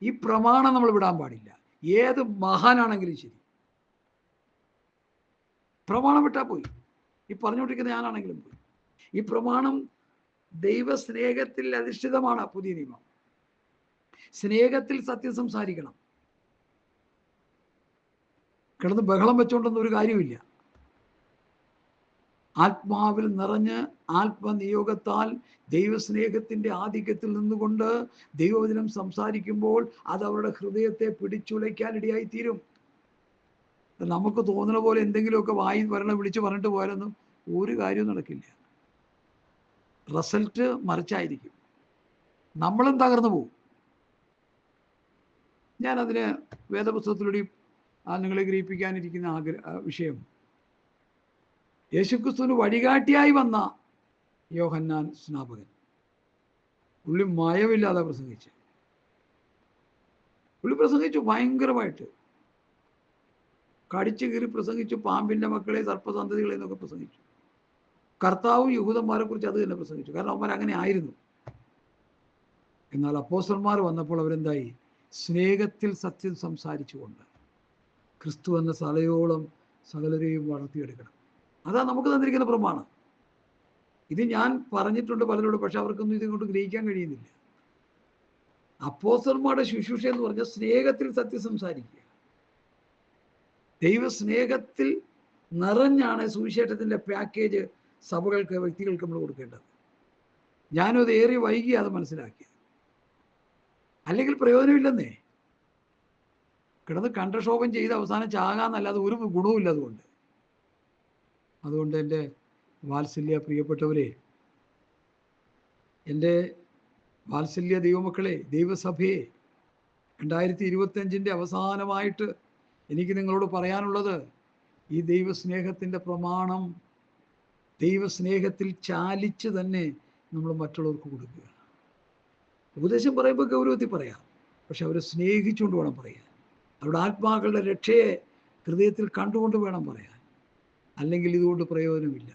ഈ പ്രമാണം നമ്മൾ വിടാൻ പാടില്ല. ഏത് മഹാനാണെങ്കിലും ശരി, പ്രമാണം വിട്ടാൽ പോയി. ഈ പറഞ്ഞുകൊണ്ടിരിക്കുന്ന ഞാനാണെങ്കിലും പോയി. ഈ പ്രമാണം ദൈവസ്നേഹത്തിൽ അധിഷ്ഠിതമാണ്. പുതിയ നിയമം സ്നേഹത്തിൽ സത്യം സംസാരിക്കണം. കിടന്ന് ബഹളം വെച്ചുകൊണ്ടൊന്നും ഒരു കാര്യമില്ല. ആത്മാവിൽ നിറഞ്ഞ് ആത്മനിയോഗത്താൽ ദൈവസ്നേഹത്തിന്റെ ആധിക്യത്തിൽ നിന്നുകൊണ്ട് ദൈവവചനം സംസാരിക്കുമ്പോൾ അത് അവരുടെ ഹൃദയത്തെ പിടിച്ചുലയ്ക്കാൻ ഇടയായി തീരും. നമുക്ക് തോന്നുന്ന പോലെ എന്തെങ്കിലുമൊക്കെ വായി വരണം വിളിച്ച് പറഞ്ഞിട്ട് പോയാലൊന്നും ഒരു കാര്യവും നടക്കില്ല. റിസൾട്ട് മറിച്ചായിരിക്കും. നമ്മളും തകർന്നു പോകും. ഞാനതിന് വേദപുസ്തകത്തിലൂടെ നിങ്ങളെ ഗ്രഹിപ്പിക്കാനിരിക്കുന്ന വിഷയം, യേശുക്രിസ്തുവിന് വഴികാട്ടിയായി വന്ന യോഹന്നാൻ സ്നാപകൻ, പുള്ളി മയമില്ലാതെ പ്രസംഗിച്ചു. പുള്ളി പ്രസംഗിച്ചു ഭയങ്കരമായിട്ട്, കടിച്ചു കീറി പ്രസംഗിച്ചു. പാമ്പിന്റെ മക്കളെ, സർപ്പസന്തതികളെ എന്നൊക്കെ പ്രസംഗിച്ചു. കർത്താവും യഹൂദന്മാരെ കുറിച്ച് അത് തന്നെ പ്രസംഗിച്ചു. കാരണം അവന്മാർ അങ്ങനെ ആയിരുന്നു. എന്നാൽ അപ്പോസ്തലന്മാർ വന്നപ്പോൾ അവരെന്തായി? സ്നേഹത്തിൽ സത്യം സംസാരിച്ചുകൊണ്ട് ക്രിസ്തു എന്ന സലയോളം സകലരെയും വളർത്തിയെടുക്കണം. അതാ നമുക്ക് തന്നിരിക്കുന്ന പ്രമാണം. ഇത് ഞാൻ പറഞ്ഞിട്ടുണ്ട് പലരോട്, പക്ഷെ അവർക്കൊന്നും ഇതുകൊണ്ട് ഗ്രഹിക്കാൻ കഴിയുന്നില്ല. അപ്പോസ്തലന്മാരുടെ ശുശ്രൂഷ എന്ന് പറഞ്ഞാൽ സ്നേഹത്തിൽ സത്യം സംസാരിക്കുക. ദൈവസ്നേഹത്തിൽ നിറഞ്ഞാണ് സുവിശേഷത്തിന്റെ പാക്കേജ് സഭകൾക്ക്, വ്യക്തികൾക്ക് നമ്മൾ കൊടുക്കേണ്ടത്. ഞാനും അത് ഏറെ വൈകി അത് മനസ്സിലാക്കിയത്. അല്ലെങ്കിൽ പ്രയോജനമില്ലെന്നേ. കിടന്ന് കണ്ഠക്ഷോഭം ചെയ്ത് അവസാനം ചാകാന്നല്ലാതെ ഒരു ഗുണവുമില്ല. അതുകൊണ്ട് എൻ്റെ വാത്സല്യ പ്രിയപ്പെട്ടവരെ, എൻ്റെ വാത്സല്യ ദൈവമക്കളെ, ദൈവസഭയെ, 2025 അവസാനമായിട്ട് എനിക്ക് നിങ്ങളോട് പറയാനുള്ളത്, ഈ ദൈവസ്നേഹത്തിൻ്റെ പ്രമാണം ദൈവസ്നേഹത്തിൽ ചാലിച്ച് തന്നെ നമ്മൾ മറ്റുള്ളവർക്ക് കൊടുക്കുക. ഉപദേശം പറയുമ്പോൾ ഗൗരവത്തിൽ പറയാം, പക്ഷെ അവരെ സ്നേഹിച്ചുകൊണ്ട് വേണം പറയാൻ. അവരുടെ ആത്മാക്കളുടെ രക്ഷയെ ഹൃദയത്തിൽ കണ്ടുകൊണ്ട് വേണം പറയാൻ. അല്ലെങ്കിൽ ഇതുകൊണ്ട് പ്രയോജനമില്ല.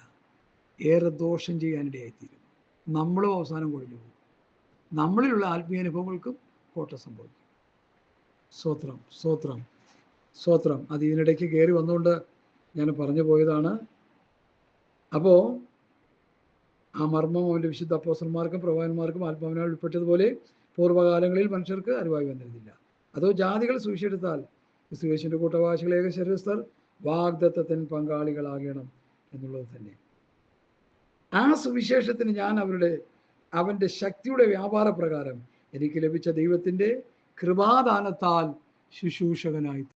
ഏറെ ദോഷം ചെയ്യാനിടയായിത്തീരും. നമ്മളും അവസാനം കൊഴിഞ്ഞു പോകും. നമ്മളിലുള്ള ആത്മീയ അനുഭവങ്ങൾക്കും കോട്ടം സംഭവിക്കും. സ്തോത്രം, സ്തോത്രം, സ്തോത്രം. അത് ഇതിനിടയ്ക്ക് കയറി വന്നുകൊണ്ട് ഞാൻ പറഞ്ഞു പോയതാണ്. അപ്പോൾ ആ മർമ്മം അവൻ്റെ വിശുദ്ധ അപ്പോസ്തലന്മാർക്കും പ്രവാചകന്മാർക്കും ആത്മാവിനാൽ ഉൾപ്പെട്ടതുപോലെ പൂർവ്വകാലങ്ങളിൽ മനുഷ്യർക്ക് അറിവായി വന്നിരുന്നില്ല. അതോ ജാതികൾ സുവിശേഷത്താൽ ക്രിസ്തുയേശുവിന്റെ കൂട്ടവാസികൾ ഏക ശരീരസ്ഥർ വാഗ്ദത്തത്തിന് പങ്കാളികളാകണം എന്നുള്ളത് തന്നെ. ആ സുവിശേഷത്തിന് ഞാൻ അവൻ്റെ ശക്തിയുടെ വ്യാപാര പ്രകാരം എനിക്ക് ലഭിച്ച ദൈവത്തിൻ്റെ കൃപാദാനത്താൽ ശുശ്രൂഷകനായി